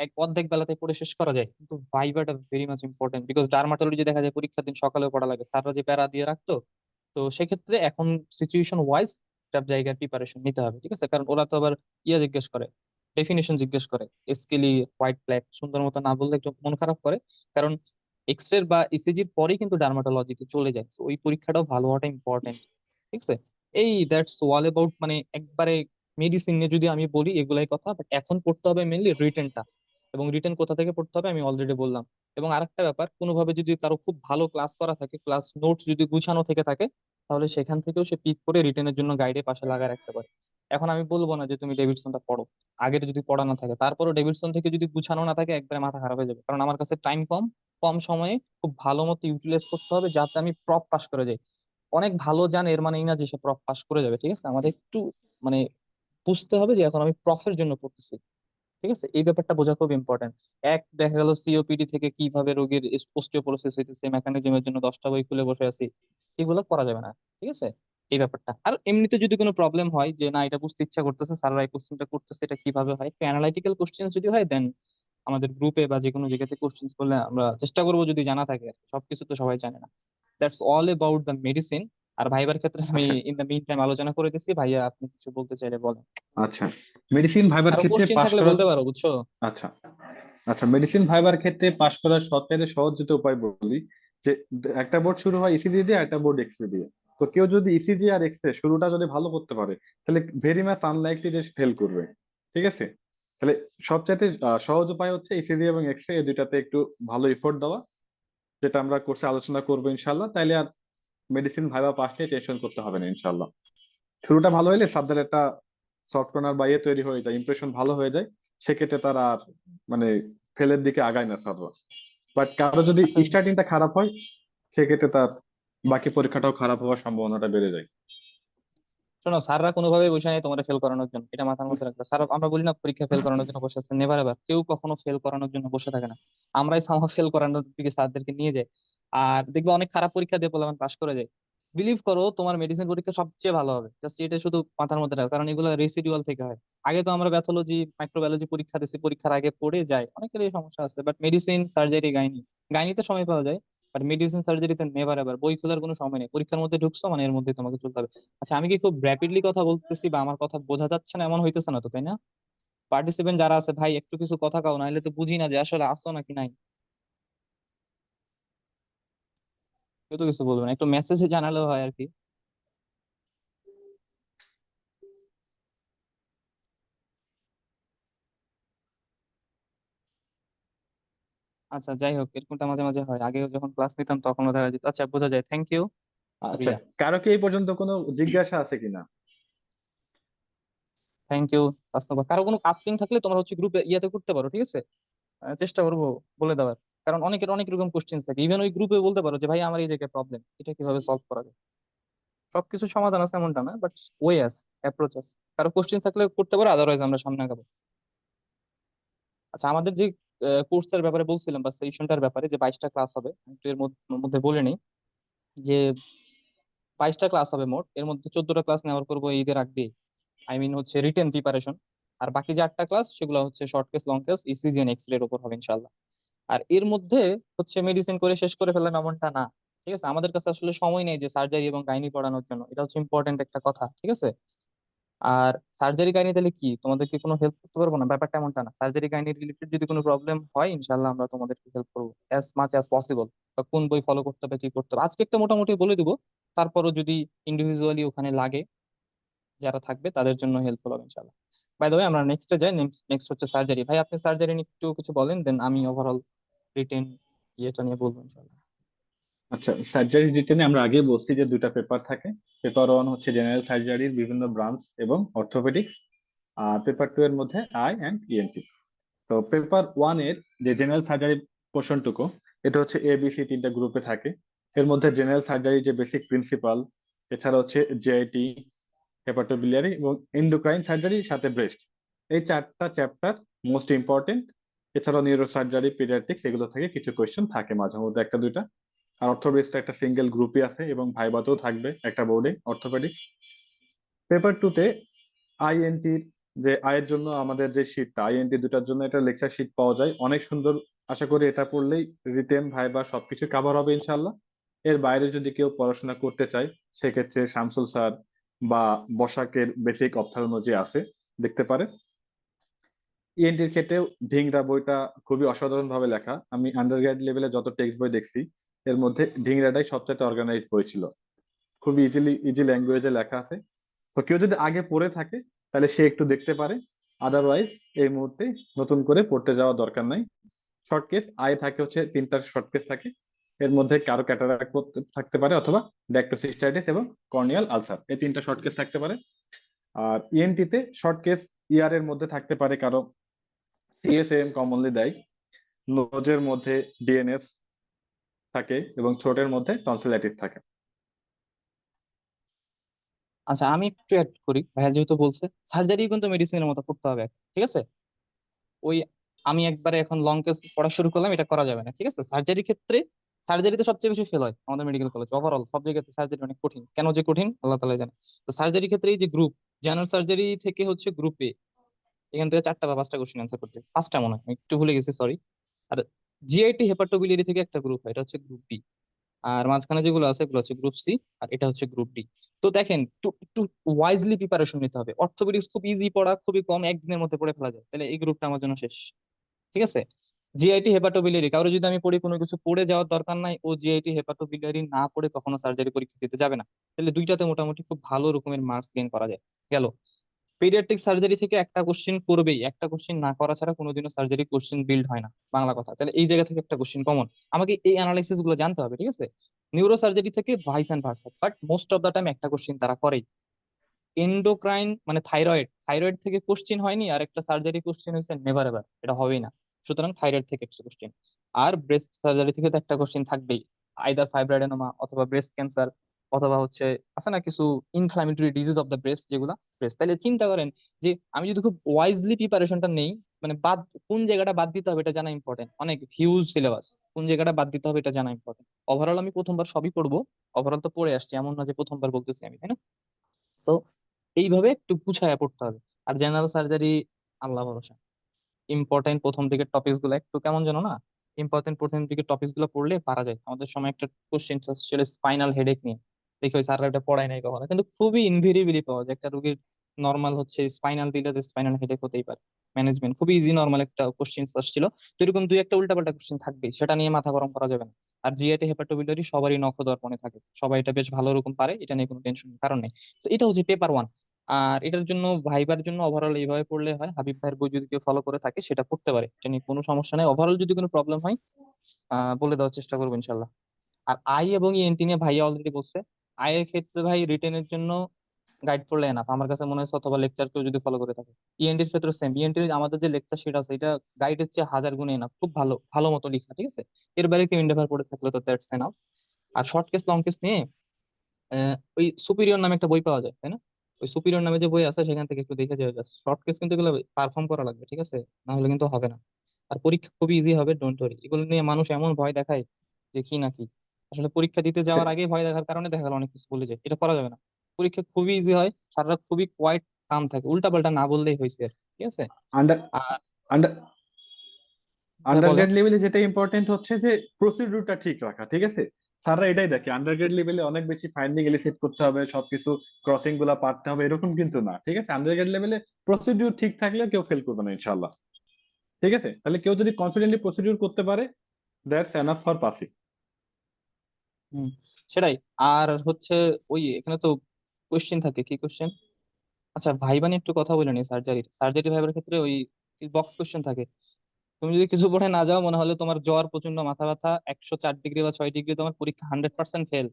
এক অর্ধেক বেলাতে পড়ে শেষ করা যায়। কিন্তু ভাইবাটা very much important, because dermatology দেখা যায় পরীক্ষার দিন সকালেও পড়া লাগে, স্যাররা যে প্যারা দিয়ে রাখতো। তো সেক্ষেত্রে এখন সিচুয়েশন ওয়াইজ সব জায়গায় প্রিপারেশন নিতে হবে, ঠিক আছে? কারণ ওরা তো আবার জিজ্ঞেস করে, ডেফিনিশন জিজ্ঞেস করে, স্কেলি হোয়াইট ব্ল্যাক সুন্দর মতো না বললে একটু মন খারাপ করে। কারণ এক্স রে বা ইসিজির পরেই কিন্তু ডার্মাটোলজিতে চলে যায়, তো ওই পরীক্ষাটাও ভালো হওয়াটা ইম্পর্টেন্ট, ঠিক আছে? এই দ্যাটস অল অ্যাবাউট, মানে একবারে মেডিসিন নিয়ে যদি আমি বলি এগুলাই কথা, বাট এখন পড়তে হবে মেনলি রিটেনটা। এবং রিটেন কোথা থেকে পড়তে হবে আমি অলরেডি বললাম। এবং আরেকটা ব্যাপার, কোনোভাবে যদি কারো খুব ভালো ক্লাস করা থাকে, ক্লাস নোটস যদি গুছানো থেকে থাকে, তাহলে সেখান থেকেও সে পিক করে রিটেনের জন্য গাইডে পাশে লাগায় রাখতে পারে। এখন আমি বলবো না যে তুমি ডেভিডসনটা পড়ো, আগের যদি পড়া না থাকে, তারপরও ডেভিডসন থেকে যদি গুছানো না থাকে একবারে মাথা খারাপ হয়ে যাবে। কারণ আমার কাছে টাইম কম, কম সময়ে খুব ভালো মতো ইউটিলাইজ করতে হবে যাতে আমি প্রপ পাস করে যাই। অনেক ভালো জানে এর মানে এই না যে সে প্রপ পাস করে যাবে, ঠিক আছে? আমাদের একটু মানে বুঝতে হবে যে এখন আমি প্রফের জন্য পড়তেছি, ঠিক আছে? এই ব্যাপারটা বোঝা খুব ইম্পর্টেন্ট। এক দেখা গেল সিওপিডি থেকে কিভাবে রোগীর অস্টিওপোরোসিস হইতেছে মেকানিজমের জন্য 10টা বই খুলে বসে আছি, এগুলো করা যাবে না, ঠিক আছে? এই ব্যাপারটা। আর এমনিতে যদি কোনো প্রবলেম হয় যে না এটা বুঝতে ইচ্ছা করতেছে, স্যাররা এই কোশ্চেনটা করতেছে, এটা কিভাবে হয়, একটু অ্যানালাইটিক্যাল কোশ্চেন যদি হয়, দেন আমাদের গ্রুপে বা যে কোনো জায়গাতে কোশ্চেন করলে আমরা চেষ্টা করবো যদি জানা থাকে। সবকিছু তো সবাই জানে না। That's all about the medicine. আর ভাইবার ক্ষেত্রে আমি আচ্ছা। ইন দ্য মিন টাইম আলোচনা করে দিচ্ছি, ভাইয়া আপনি কিছু বলতে চাইলে বলেন। আচ্ছা, মেডিসিন ভাইবার আরো ক্ষেত্রে কোশ্চেন পাশ থাকলে করার, বলতে পারো, বুঝছো? আচ্ছা, আচ্ছা, মেডিসিন ভাইবার ক্ষেত্রে পাশ করার সবচেয়ে সহজ যেটা উপায় বলি, যে একটা বোর্ড শুরু হয় ইসিজি দিয়ে, একটা বোর্ড এক্সরে দিয়ে। তো কেউ যদি ইসিজি আর এক্সরে শুরুটা যদি ভালো করতে পারে, তাহলে ভেরি মাচ আনলাইকলি যে ফেল করবে। ঠিক আছে? তাহলে সবচাইতে সহজ উপায় হচ্ছে ইসিজি এবং এক্সরে, এই দুইটাতে একটু ভালো এফোর্ট দেওয়া, যেটা আমরা কোর্সে আলোচনা করবো ইনশাল্লাহ। তাইলে আর মেডিসিন ভাইবা পাস নিয়ে টেনশন করতে হবে না ইনশাল্লাহ। শুরুটা ভালো হলে সাবজেক্ট একটা সফট কর্নার বা ইয়ে তৈরি হয়ে যায়, ইমপ্রেশন ভালো হয়ে যায়। সেক্ষেত্রে তারা আর মানে ফেলের দিকে আগায় না সাবজেক্ট। বাট কারো যদি আচ্ছা স্টার্টিংটা খারাপ হয়, সেক্ষেত্রে তার বাকি পরীক্ষাটাও খারাপ হওয়ার সম্ভাবনাটা বেড়ে যায়। শোনো, স্যাররা কোনোভাবে বসে নেই তোমার ফেল করানোর জন্য, এটা মাথার মধ্যে রাখবে। স্যার, আমরা বলি না পরীক্ষা ফেল করানোর জন্য বসে আছে, নেভার এভার কেউ কখনো ফেল করানোর জন্য বসে থাকে না। আমরাই সামহ ফেল করানোর দিকে স্যারদেরকে নিয়ে যাই। আর দেখবে অনেক খারাপ পরীক্ষা দিয়ে পোলাপান পাশ করে যায়। বিলিভ করো তোমার মেডিসিন পরীক্ষা সবচেয়ে ভালো হবে, জাস্ট এটা শুধু মাথার মধ্যে রাখো, কারণ এগুলো রেসিডুয়াল থেকে হয়। আগে তো আমরা প্যাথোলজি মাইক্রোবায়োলজি পরীক্ষা দিচ্ছি, পরীক্ষার আগে পড়ে যায়, অনেকেরই সমস্যা আছে। বাট মেডিসিন, সার্জারি, গাইনিতে সময় পাওয়া যায়, বাট মেডিসিন সার্জারিতে নেভার এভার বই খোলার কোনো সময় নেই। পরীক্ষার মধ্যে ঢুকছো মানে এর মধ্যে তোমাকে চলতে হবে। আচ্ছা, আমি কি খুব র্যাপিডলি কথা বলতেছি বা আমার কথা বোঝা যাচ্ছে না এমন হইতেছে না তো, তাই না? পার্টিসিপেন্ট যারা আছে ভাই একটু কিছু কথা কাও, নাহলে তো বুঝি না যে আসলে আসো নাকি নাই। কেউ তো কিছু বলবে না, একটু মেসেজে জানালেও হয় আর কি। আচ্ছা যাই হোক, এরকমটা মাঝে মাঝে হয়, আগে যখন ক্লাস নিতাম তখনও দেখা যেত। আচ্ছা, বোঝা যায়, থ্যাংক ইউ আচ্ছা, রিয়া। কারো কি এই পর্যন্ত কোনো জিজ্ঞাসা আছে কিনা? Thank you. কারো কোনো কাস্টিং থাকলে তোমরা হচ্ছে গ্রুপে ইয়াতে করতে পারো, ঠিক আছে? চেষ্টা করবো বলে দেওয়ার। কারণ অনেকের অনেক রকম কোশ্চেন থাকে, ইভেন ওই গ্রুপে বলতে পারো যে ভাই আমার এই জায়গায় প্রবলেম, এটা কিভাবে সলভ করা যায়। সবকিছু সমাধান আছে এমনটা না, বাট ওয়ে আছে, অ্যাপ্রোচ আছে। কারো কোশ্চেন থাকলে করতে পারো, আদারওয়াইজ আমরা সামনে আগাবো। আচ্ছা, আমাদের যে কোর্সের ব্যাপারে বলছিলাম বা সেশনটার ব্যাপারে, যে 22টা ক্লাস হবে, আমি একটু এর মধ্যে বলে নিই যে 22টা ক্লাস হবে মোট, এর মধ্যে 14টা ক্লাস নেওয়ার করবো ঈদের আগ দিয়ে, আই মিন হচ্ছে রিটেন প্রিপারেশন। আর বাকি যে 8টা ক্লাস সেগুলো হচ্ছে short case, long case, ECG and X ray এর উপর হবে ইনশাল্লাহ। আর এর মধ্যে হচ্ছে মেডিসিন করে শেষ করে ফেললাম এমনটা না, ঠিক আছে? আমাদের কাছে আসলে সময় নেই যে সার্জারি এবং গাইনি পড়ানোর জন্য, এটা হচ্ছে ইম্পর্টেন্ট একটা কথা, ঠিক আছে? আর সার্জারি গাইনি তাহলে কি তোমাদেরকে কোনো হেল্প করতে পারবো না, ব্যাপারটা এমনটা না। সার্জারি গাইনি রিলেটেড যদি কোনো প্রবলেম হয়, ইনশাল্লাহ আমরা তোমাদেরকে হেল্প করবো অ্যাজ মাচ অ্যাজ পসিবল। বা কোন বই ফলো করতে হবে, কি করতে হবে, আজকে একটা মোটামুটি বলে দিব। তারপরও যদি ইন্ডিভিজুয়ালি ওখানে লাগে, যারা থাকবে তাদের জন্য হেল্পফুল হবে ইনশাল্লাহ। বাই দ্য ওয়ে, আমরা নেক্সটে যাই। নেক্সট হচ্ছে সার্জারি। ভাই আপনি সার্জারি নিয়ে একটু কিছু বলেন, দেন আমি ওভারঅল রিটেন ইয়েটা নিয়ে বলবো ইনশাল্লাহ। আচ্ছা, সার্জারি রিটেনে আমরা আগে বলছি যে দুইটা পেপার থাকে। পেপার ওয়ান হচ্ছে জেনারেল সার্জারির বিভিন্ন ব্রাঞ্চ এবং অর্থোপেডিক্স, আর পেপার টু এর মধ্যে আই অ্যান্ড ইএনটি। তো পেপার ওয়ান এর যে জেনারেল সার্জারি পোর্শনটুকু, এটা হচ্ছে এবিসি তিনটা গ্রুপে থাকে। এর মধ্যে জেনারেল সার্জারি যে বেসিক প্রিন্সিপাল, এছাড়া হচ্ছে জেআইটি, হেপাটোবিলিয়ারি এবং এন্ডোক্রাইন সার্জারি সাথে ব্রেস্ট, এই চারটা চ্যাপ্টার মোস্ট ইম্পর্টেন্ট। এছাড়াও নিউরো সার্জারি, পিডিয়াট্রিক্স এগুলো থেকে কিছু কোয়েশ্চেন থাকে মাঝে মধ্যে একটা দুইটা। আর অর্থোপেডিক্স একটা সিঙ্গেল গ্রুপই আছে এবং ভাইবাতেও থাকবে একটা বোর্ডে অর্থোপেডিক্স। পেপার টু তে আইএনটির যে আয়ের জন্য আমাদের যে শীটটা, আইএনটি দুটার জন্য একটা লেকচার শীট পাওয়া যায় অনেক সুন্দর। আশা করি এটা পড়লেই রিটেন ভাইবা সবকিছু কভার হবে ইনশাল্লাহ। এর বাইরে যদি কেউ পড়াশোনা করতে চায়, সেক্ষেত্রে শামসুল স্যার বা বসাকের বেসিক অপথ্যালমোলজি আছে, দেখতে পারে। ইএনটির ক্ষেত্রেও ধিংরা বইটা খুবই অসাধারণ ভাবে লেখা। আমি আন্ডারগ্রেড লেভেলে যত টেক্সট বই দেখছি, এর মধ্যে ধিংরাটাই সবচেয়ে অর্গানাইজ বই ছিল। খুবই ইজি ল্যাঙ্গুয়েজে লেখা আছে। তো কেউ যদি আগে পড়ে থাকে তাহলে সে একটু দেখতে পারে, আদারওয়াইজ এই মুহূর্তে নতুন করে পড়তে যাওয়া দরকার নাই। শর্ট কেস আয় থাকে হচ্ছে তিনটা শর্ট কেস থাকে। এর মধ্যে কারো ক্যাটারাক্ট থাকতে পারে, অথবা ড্যাক্টোসিস্টাইটিস এবং কর্নিয়াল আলসার, এই তিনটা শর্ট কেস থাকতে পারে। আর ইএনটি তে শর্ট কেস ইয়ার এর মধ্যে থাকতে পারে কারো সিএসএম কমনলি দেয়, নোজের মধ্যে ডিএনএস থাকে এবং ঠোঁটের মধ্যে টনসিলাইটিস থাকে। আচ্ছা, আমি একটু অ্যাড করি, ভাইয়া যেহেতু বলছে সার্জারি কিন্তু মেডিসিনের মতো করতে হবে, ঠিক আছে? ওই আমি একবারে এখন লং কেস পড়া শুরু করলাম, এটা করা যাবে না, ঠিক আছে? সার্জারির ক্ষেত্রে, সার্জারিতে সবচেয়ে বেশি ফেল হয় আমাদের মেডিকেল কলেজ ওভারঅল সব জায়গাতে। সার্জারি অনেক কঠিন, কেন যে কঠিন আল্লাহ তাআলা জানে। তো সার্জারি ক্ষেত্রে এই যে গ্রুপ, জেনারেল সার্জারি থেকে হচ্ছে গ্রুপে, এখান থেকে 4টা বা 5টা কোশ্চেন অ্যান্সার করতে, 5টা মনে হয়, আমি একটু ভুলে গেছি, সরি। আর জিআইটি হেপাটোবিলিয়ারি থেকে একটা গ্রুপ হয়, এটা হচ্ছে গ্রুপ বি। আর মাঝখানে যেগুলো আছে এগুলো হচ্ছে গ্রুপ সি, আর এটা হচ্ছে গ্রুপ ডি। তো দেখেন, একটু একটু ওয়াইজলি প্রিপারেশন নিতে হবে। অর্থোপেডিক্স খুব ইজি পড়া, খুবই কম, একদিনের মধ্যে পড়ে ফেলা যায়, তাহলে এই গ্রুপটা আমার জন্য শেষ, ঠিক আছে? জিআইটি হেপাটোবিলিয়ারি কারো যদি আমি পড়ি, কোনো কিছু পড়ে যাওয়ার দরকার নাই, ও জিআইটি হেপাটোবিলিয়ারি না পড়ে কখনো সার্জারি পরীক্ষা দিতে যাবে না। তাহলে দুইটাতে মোটামুটি খুব ভালো রকমের মার্কস গেইন করা যায়। গেল। পেডিয়াট্রিক সার্জারি থেকে একটা কোশ্চেন করবেই, একটা কোশ্চেন না করা ছাড়া কোনোদিনও সার্জারি কোশ্চেন বিল্ড হয় না, বাংলা কথা। তাহলে এই জায়গা থেকে একটা কোশ্চেন কমন, আমাকে এই অ্যানালাইসিস গুলো জানতে হবে, ঠিক আছে? নিউরো সার্জারি থেকে vice and versa, but most of the time একটা কোশ্চেন তারা করে। এন্ডোক্রাইন মানে থাইরয়েড, থাইরয়েড থেকে কোশ্চিন হয়নি, আর একটা সার্জারি কোশ্চিন হয়েছে, নেভার এভার, এটা হবেই না। সুতরাং থাইরয়েড থেকে একটা কোশ্চিন। আর ব্রেস্ট সার্জারি থেকে তো একটা কোশ্চিন থাকবেই, আইদার ফাইব্রোডেনোমা অথবা ব্রেস্ট ক্যান্সার, অথবা হচ্ছে আছে না কিছু inflammatory disease of the breast, যেগুলা ব্রেস্ট। তাহলে চিন্তা করেন যে আমি যদি খুব ওয়াইজলি প্রিপারেশনটা নেই, মানে বাদ, কোন জায়গাটা বাদ দিতে হবে এটা জানা ইম্পর্টেন্ট, অনেক হিউজ সিলেবাস, কোন জায়গাটা বাদ দিতে হবে এটা জানা ইম্পর্টেন্ট। ওভারঅল আমি প্রথমবার সবই পড়বো, ওভারঅল তো পড়ে আসছি, এমন না যে প্রথমবার বলতেছি আমি, তাই না? তো এইভাবে একটু গুছায়া পড়তে হবে। আর জেনারেল সার্জারি আল্লাহ ভরসা, ইম্পর্টেন্ট প্রথম দিকের টপিকস গুলো একটু কেমন যেন না, ইম্পর্টেন্ট প্রথম দিকের টপিকস গুলো পড়লে পারা যায়। আমাদের সময় একটা কোশ্চেন ছিল স্পাইনাল হেডেক নিয়ে, দেখি ওই স্যাররা এটা পড়ায় নাই কখনো, কিন্তু খুবই ইনভেরিবিলি পাওয়া যায় একটা রোগীর নর্মাল হচ্ছে স্পাইনাল দিলে স্পাইনাল হেডেক হতেই পারে। ম্যানেজমেন্ট খুবই ইজি নর্মাল একটা কোশ্চেন ছিল। তো এরকম দুই একটা উল্টাপাল্টা কোশ্চেন থাকবে, সেটা নিয়ে মাথা গরম করা যাবে না। আর জিআইটি হেপাটোবিলিয়ারি সবারই নখদর মনে থাকে, সবাই এটা বেশ ভালো রকম পারে, এটা নিয়ে কোনো টেনশন কারণ নেই। তো এটা হচ্ছে পেপার ওয়ান। আর এটার জন্য ভাইবার জন্য ওভারঅল এইভাবে পড়লে হয়, হাবিব ভাইয়ের বই যদি কেউ ফলো করে থাকে সেটা পড়তে পারে, এটা নিয়ে কোনো সমস্যা নেই। ওভারঅল যদি কোনো প্রবলেম হয় বলে দেওয়ার চেষ্টা করবো ইনশাল্লাহ। আর আই এবং ইএনটি নিয়ে ভাইয়া অলরেডি বলছে। আই এর ক্ষেত্রে ভাই রিটেনের জন্য গাইড পড়লে এনাফ আমার কাছে মনে হচ্ছে, অথবা লেকচার কেউ যদি ফলো করে থাকে। ইএনটির ক্ষেত্রে সেম, ইএনটির আমাদের যে লেকচার শিট আছে এটা গাইডের চেয়ে হাজার গুণে এনাফ, খুব ভালো ভালো মতো লেখা, ঠিক আছে? এর বাইরে কেউ ইন্ডেভার পড়ে থাকলে তো দ্যাটস এনাফ। আর শর্ট কেস লং কেস নিয়ে ওই সুপিরিয়র নামে একটা বই পাওয়া যায়, তাই না? ওই সুপিরিয়র নামে যে বই আছে সেখান থেকে একটু দেখে যাবে। জাস্ট শর্ট কেস কিন্তু এগুলো পারফর্ম করা লাগবে, ঠিক আছে? না হলে কিন্তু হবে না। আর পরীক্ষা খুবই ইজি হবে, ডোন্ট ওয়ারি। এগুলো নিয়ে মানুষ এমন ভয় দেখায় যে কি না কি, আসলে পরীক্ষা দিতে যাওয়ার আগে ভয় দেখার কারণে দেখা গেল অনেক কিছু বলে যায়, এটা করা যাবে না। পরীক্ষা খুবই ইজি হয়, স্যাররা খুবই কোয়াইট, কাম থাকে, উল্টা পাল্টা না বললেই হয়েছে আর কি, ঠিক আছে? আন্ডার আর আন্ডার ভাই বলেন। আন্ডারগ্রেড লেভেলে যেটা ইম্পর্টেন্ট হচ্ছে যে প্রসিডিউরটা ঠিক রাখা, ঠিক আছে? স্যাররা এটাই দেখে আন্ডারগ্রেড লেভেলে অনেক বেশি ফাইন্ডিং এলিসিট করতে হবে, সবকিছু ক্রসিং গুলা পারতে হবে, এরকম কিন্তু না, ঠিক আছে? আন্ডারগ্রেড লেভেলে প্রসিডিউর ঠিক থাকলে কেউ ফেল করবে না ইনশাল্লাহ। ঠিক আছে, তাহলে কেউ যদি কনফিডেন্টলি প্রসিডিউর করতে পারে, দ্যাটস এনাফ ফর পাসিং। হম, সেটাই। আর হচ্ছে ওই এখানে তো কোশ্চেন থাকে, কি কোশ্চেন? আচ্ছা ভাইবা নিয়ে একটু কথা বলে নি। সার্জারি ভাইবার ক্ষেত্রে ওই বক্স কোশ্চেন থাকে। তুমি যদি কিছু পড়ে না যাও, মনে হলে তোমার জ্বর, প্রচন্ড মাথা ব্যথা, 104 ডিগ্রি বা 6 ডিগ্রি, তোমার পরীক্ষা 100% ফেল,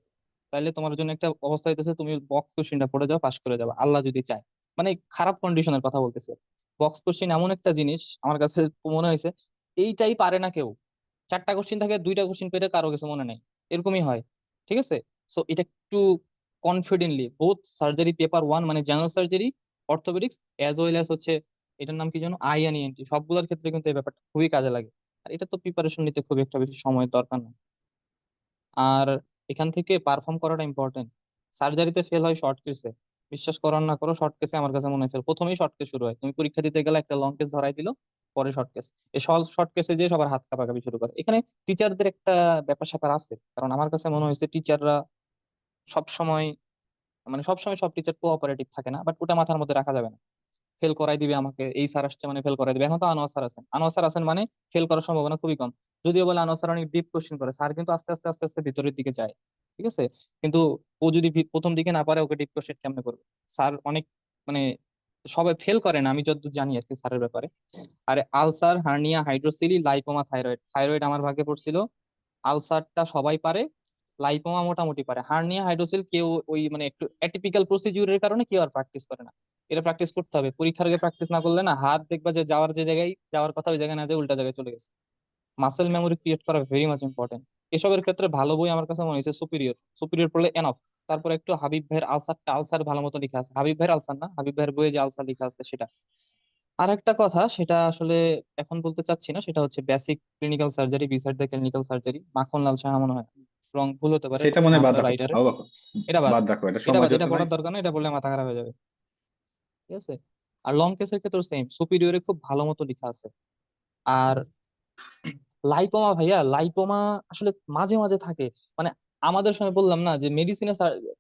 তাহলে তোমার জন্য একটা অবস্থা হইতেছে তুমি বক্স কোশ্চেনটা পড়ে যাও, পাশ করে যাও, আল্লাহ যদি চায়। মানে খারাপ কন্ডিশনের কথা বলতেছে। বক্স কোশ্চিন এমন একটা জিনিস আমার কাছে মনে হয়েছে এইটাই পারে না কেউ। চারটা কোশ্চিন থাকে, দুইটা কোশ্চিন পেরে কারো কিছু মনে নেই, এরকমই হয়। ঠিক আছে। সো এটা একটু confidently both surgery paper one মানে general surgery, orthopaedics, as well as হচ্ছে এটার নাম কি যেন, আই এন ইএনটি, সবগুলোর ক্ষেত্রে কিন্তু এই ব্যাপারটা খুবই কাজে লাগে। আর এটা তো প্রিপারেশন নিতে খুব একটা বেশি সময়ের দরকার না। আর এখান থেকে পারফর্ম করাটা ইম্পর্টেন্ট। সার্জারিতে ফেল হয় শর্ট কেসে, বিশ্বাস করো আর না করো, শর্ট কেসে আমার কাছে মনে হয় ফেল প্রথমেই শর্ট কেস শুরু হয়। তুমি পরীক্ষা দিতে গেলে একটা লং কেস ধরাই দিল, পরে শর্ট কেস। এই শর্ট কেসে যে সবার হাত কাঁপাকাঁপি শুরু করে। এখানে টিচারদের একটা ব্যাপার স্যাপার আছে, কারণ আমার কাছে মনে হয়েছে টিচাররা সব সময়, মানে সবসময় সব টিচার কোঅপারেটিভ থাকে না, বাট ওটা মাথার মধ্যে রাখা যাবে না। ফেল করাই দিবে আমাকে, এই স্যার আসছে মানে ফেল করাই দিবে। এখন তো আনোয়ার স্যার আছেন, আনোয়ার স্যার আছেন মানে ফেল করার সম্ভাবনা খুবই কম। যদিও বলে আনোয়ার স্যার অনেক ডিপ কোশ্চেন করে, স্যার কিন্তু আস্তে আস্তে আস্তে আস্তে ভিতরের দিকে যায়। ঠিক আছে। কিন্তু ও যদি প্রথম দিকে না পারে, ওকে ডিপ কোশ্চেন কেমনে করবে? স্যার অনেক, মানে সবাই ফেল করে না আমি যতদূর জানি আর কি স্যারের ব্যাপারে। আরে ulcer, hernia, hydrocele, lipoma, thyroid. Thyroid আমার ভাগে পড়ছিল। আলসারটা সবাই পারে, লাইপোমা মোটামুটি পারে, হার্নিয়া হাইড্রোসিল কেউ ওই মানে একটু অ্যাটিপিক্যাল প্রসিডিউরের কারণে কেউ আর প্র্যাকটিস করে না। এটা প্র্যাকটিস করতে হবে, পরীক্ষার আগে প্র্যাকটিস না করলে না হাত দেখবা যে যাওয়ার যে জায়গায় যাওয়ার কথা ওই জায়গায় না যায় উল্টা জায়গায় চলে গেছে। মাসেল মেমোরি ক্রিয়েট করা ভেরি মাচ ইম্পর্টেন্ট। এসবের ক্ষেত্রে ভালো বই আমার কাছে মনে হয়েছে সুপিরিয়র। সুপিরিয়র পড়লে এনাফ। তারপর একটু হাবিব ভাইয়ের আলসারটা, আলসার ভালো মতো লেখা আছে, হাবিব ভাইয়ের আলসার না, হাবিব ভাইয়ের বইয়ে যে আলসার লেখা আছে সেটা। আর একটা কথা, সেটা আসলে এখন বলতে চাচ্ছি না, সেটা হচ্ছে basic clinical surgery beside the clinical surgery, Makhanlal Saha মনে হয়, রং ভুল হতে পারে সেটা মনে হয় বাদ নামটা রাখো, রাইটারের। আবু বকর। এটা বাদ, বাদ রাখো, এটা এটা সময় বাদ, এটা যেহেতু নাই। পড়ার দরকার না, এটা পড়লে মাথা খারাপ হয়ে যাবে। ঠিক আছে। আর লং কেসের ক্ষেত্রে সেম, সুপিরিয়রে খুব ভালো মতো লেখা আছে। আর লাইপোমা ভাইয়া, লাইপোমা আসলে মাঝে মাঝে থাকে। মানে আমাদের সময় বললাম না যে মেডিসিনে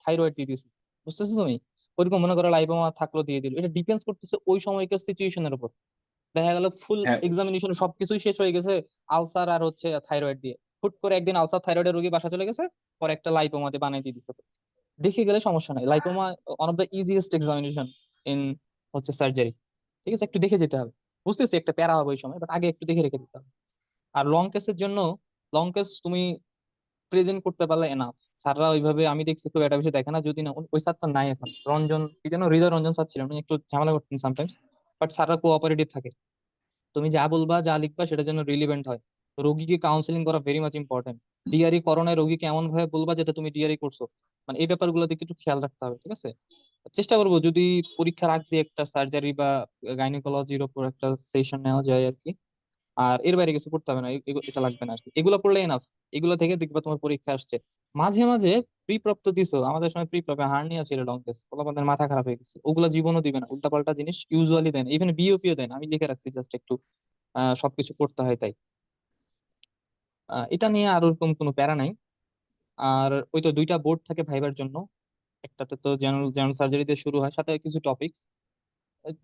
থাইরয়েড দিয়ে দিয়েছে, বুঝতেছো তুমি? ওইরকম মনে করো লাইপোমা থাকলো দিয়ে দিল, এটা ডিপেন্ডস করতেছে ওই সময়কার সিচুয়েশনের উপর। দেখা গেল ফুল হ্যাঁ, এক্সামিনেশন সবকিছুই শেষ হয়ে গেছে আলসার আর হচ্ছে থাইরয়েড দিয়ে, হুট করে একদিন আলসার থাইরয়েডের রোগী বাসা চলে গেছে, পরে একটা লাইপোমাতে বানিয়ে দিয়ে দিচ্ছে। দেখে গেলে সমস্যা নাই, lipoma one of the easiest examination in হচ্ছে সার্জারি। ঠিক আছে, একটু দেখে যেতে হবে। বুঝতেছি একটা প্যারা হবে ওই সময়, বাট আগে একটু দেখে রেখে দিতে হবে। আর লং কেসের জন্য, লং কেস তুমি প্রেজেন্ট করতে পারলে এনাফ। স্যাররা ওইভাবে আমি দেখছি খুব একটা বেশি দেখে না, যদি না ওই স্যার তো নাই এখন, রঞ্জন কি যেন, হৃদয় রঞ্জন স্যার ছিলেন, উনি একটু ঝামেলা করতেন সামটাইমস। বাট স্যাররা কোঅপারেটিভ থাকে। তুমি যা বলবা যা লিখবা সেটা যেন রিলিভেন্ট হয়। রোগীকে কাউন্সিলিং করা ভেরি মাচ ইম্পর্টেন্ট। ডিআরই করোনায় রোগীকে এমন ভাবে বলবা যাতে তুমি ডিআরই করছো, মানে এই ব্যাপারগুলো দিকে একটু খেয়াল রাখতে হবে। ঠিক আছে। চেষ্টা করবো যদি পরীক্ষার আগ দিয়ে একটা সার্জারি বা গাইনোকোলজির উপর একটা সেশন নেওয়া যায় আর কি। আর এর বাইরে কিছু করতে হবে না, এটা লাগবে না আর কি, এগুলো পড়লে এনাফ। এগুলো থেকে দেখবা তোমার পরীক্ষা আসছে। মাঝে মাঝে প্রিপ্রপ তো দিছো, আমাদের সময় প্রিপ্রপে হার্নিয়া ছিল লং টেস্ট, ওগুলো মাথা খারাপ হয়ে গেছে, ওগুলো জীবনও দিবে না, উল্টাপাল্টা জিনিস ইউজুয়ালি দেন, ইভেন বিওপিও দেন, আমি লিখে রাখছি জাস্ট একটু সবকিছু পড়তে হয় তাই। এটা নিয়ে আর ওরকম কোনো প্যারা নাই। আর ওই তো দুইটা বোর্ড থাকে ভাইবার জন্য, একটাতে তো জেনারেল জেনারেল সার্জারিতে শুরু হয়, সাথে কিছু টপিকস,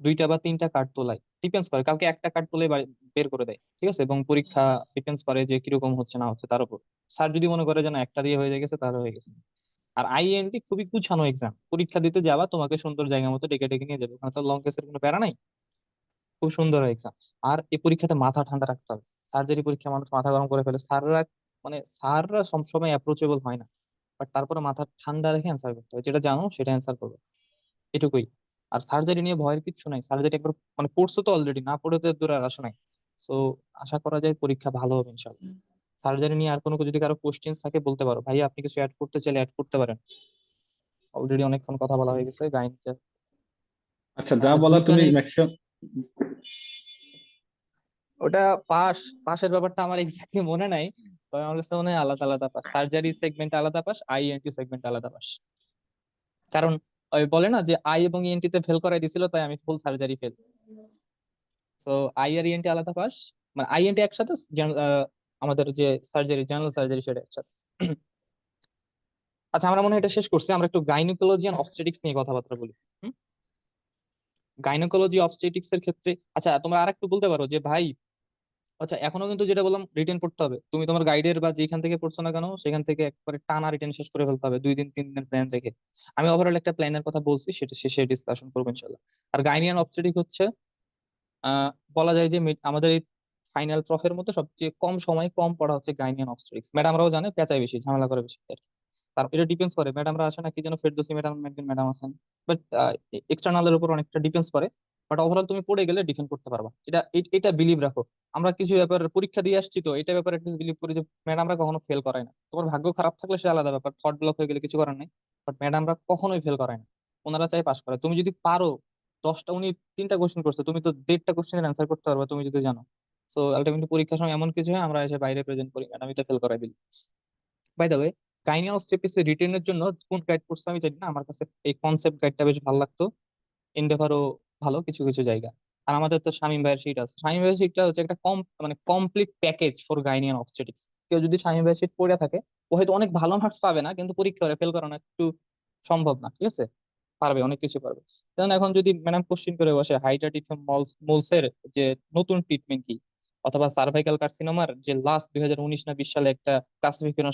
দুইটা বা তিনটা কার্ড তোলাই ডিপেন্ডস করে, কালকে একটা কার্ড তোলে বের করে দেয়। ঠিক আছে। এবং পরীক্ষা ডিপেন্ডস করে যে কিরকম হচ্ছে না হচ্ছে তার উপর। স্যার যদি মনে করে যে না একটা দিয়ে হয়ে গেছে তাহলে হয়ে গেছে। আর আইএনটি খুবই গুছানো এক্সাম, পরীক্ষা দিতে যাবা তোমাকে সুন্দর জায়গা মতো ডেকে ডেকে নিয়ে যাবে, ওখানে তো লং কেসের কোনো প্যারা নাই। খুব সুন্দর এক্সাম। আর এই পরীক্ষাতে মাথা ঠান্ডা রাখতে হবে। সার্জারি পরীক্ষা মানুষ মাথা গরম করে ফেলে, স্যাররা মানে স্যাররা সবসময় অ্যাপ্রোচেবল হয় না, বাট তারপরে মাথা ঠান্ডা রেখে অ্যান্সার করতে হবে, যেটা জানো সেটা অ্যান্সার করবে, এটুকুই। আর সার্জারি নিয়ে ভয়ের কিচ্ছু নাই, সার্জারি একবার মানে পড়ছো তো অলরেডি, না পড়ে তো এর দূর আর আশা নাই। সো আশা করা যায় পরীক্ষা ভালো হবে ইনশাল্লাহ। সার্জারি নিয়ে আর কোনো যদি কারো কোশ্চেন থাকে বলতে পারো ভাইয়া, আপনি কিছু অ্যাড করতে চাইলে অ্যাড করতে পারেন। অলরেডি অনেকক্ষণ কথা বলা হয়ে গেছে গাইনটা। আচ্ছা, যা আচ্ছা বলা দুইটা তুমি নিয়ে, ম্যাক্সিমাম। ওটা পাস, পাশের ব্যাপারটা আমার এক্স্যাক্টলি মনে নাই, তবে আমার কাছে মনে হয় আলাদা আলাদা পাস, সার্জারি সেগমেন্ট আলাদা পাস, আইএনটি সেগমেন্ট আলাদা পাস। কারণ ওই বলে না যে আই এবং ইএনটি তে ফেল করাই দিছিল, তাই আমি ফুল সার্জারি ফেল। তো আই আর ইএনটি আলাদা পাস, মানে আইএনটি একসাথে, আমাদের যে সার্জারি জেনারেল সার্জারি সেটা একসাথে। আচ্ছা আমরা মনে হয় এটা শেষ করছি, আমরা একটু গাইনোকোলজি এন্ড অবস্টেটিক্স নিয়ে কথাবার্তা বলি। গাইনোকোলজি অবস্টেটিক্স এর ক্ষেত্রে আচ্ছা তোমরা আরেকটু বলতে পারো যে ভাই, আচ্ছা এখনো কিন্তু যেটা বললাম রিটেন করতে হবে, তুমি তোমার গাইডের বা যেখান থেকে পড়ছো না কেন সেখান থেকে একবারে টানা রিটেন শেষ করে ফেলতে হবে 2 দিন 3 দিন প্ল্যান রেখে। আমি ওভারঅল একটা প্ল্যানের কথা বলছি, সেটা শেষে ডিসকাশন করবো ইনশাল্লাহ। আর গাইনিয়ান অবস্টেটিক হচ্ছে আহ বলা যায় যে আমাদের এই ফাইনাল প্রফের মধ্যে সবচেয়ে কম সময় কম পড়া হচ্ছে গাইনিয়ান অবস্টেটিক্স। ম্যাডামরাও জানে, পেঁচায় বেশি, ঝামেলা করে বেশি আর কি। তার এটা ডিপেন্ডস করে ম্যাডামরা আসে না, কি যেন ফেরদৌসী ম্যাডাম একজন ম্যাডাম আছেন, বাট এক্সটার্নালের উপর অনেকটা ডিপেন্ডস করে। বাট ওভারঅল তুমি পড়ে গেলে ডিফেন্ড করতে পারবা, এটা বিলিভ রাখো। আমরা কিছু ব্যাপার পরীক্ষা দিয়ে আসছি, তো এটা ব্যাপারে বিলিভ করি যে ম্যাডামরা কখনো ফেল করায় না। তোমার ভাগ্য খারাপ থাকলে সে আলাদা ব্যাপার, থট ব্লক হয়ে গেলে কিছু করার নেই। বাট ম্যাডামরা কখনোই ফেল করায় না, ওনারা চাই পাস করে। তুমি যদি পারো 10টা, উনি 3টা কোশ্চেন করছে, তুমি তো 1.5টা কোশ্চেনের অ্যান্সার করতে পারবে তুমি যদি জানো। সো আলটিমেটলি পরীক্ষার সময় এমন কিছু হয় আমরা এসে বাইরে প্রেজেন্ট করি, ম্যাডাম এটা ফেল করাই দিল। বাই দ্য ওয়ে, কাইনিয়া অবস্টেপিস রিটেনের জন্য কোন গাইড পড়ছে আমি জানি না, আমার কাছে এই কনসেপ্ট গাইডটা বেশ ভালো লাগতো। এন্ডেভারও ভালো কিছু কিছু জায়গা। আর আমাদের তো শামীম ভাইয়ের শীট আছে, শামীম ভাইয়ের শীটটা হচ্ছে একটা মানে কমপ্লিট প্যাকেজ ফর গাইনিয়ান অবস্টেটিক্স। কেউ যদি শামীম ভাইয়ের শীট পড়ে থাকে, ও হয়তো অনেক ভালো মার্কস পাবে না, কিন্তু পরীক্ষা ফেল করানো একটু সম্ভব না, ঠিক আছে? পারবে, অনেক কিছু পারবে। কারণ এখন যদি ম্যাডাম কোশ্চিন করে বসে হাইড্রাটিফাম মোলসের যে নতুন ট্রিটমেন্ট কি, অথবা সার্ভাইকাল কার্সিনোমার যে লাস্ট 2019 না 20 সালে একটা ক্লাসিফিকেশন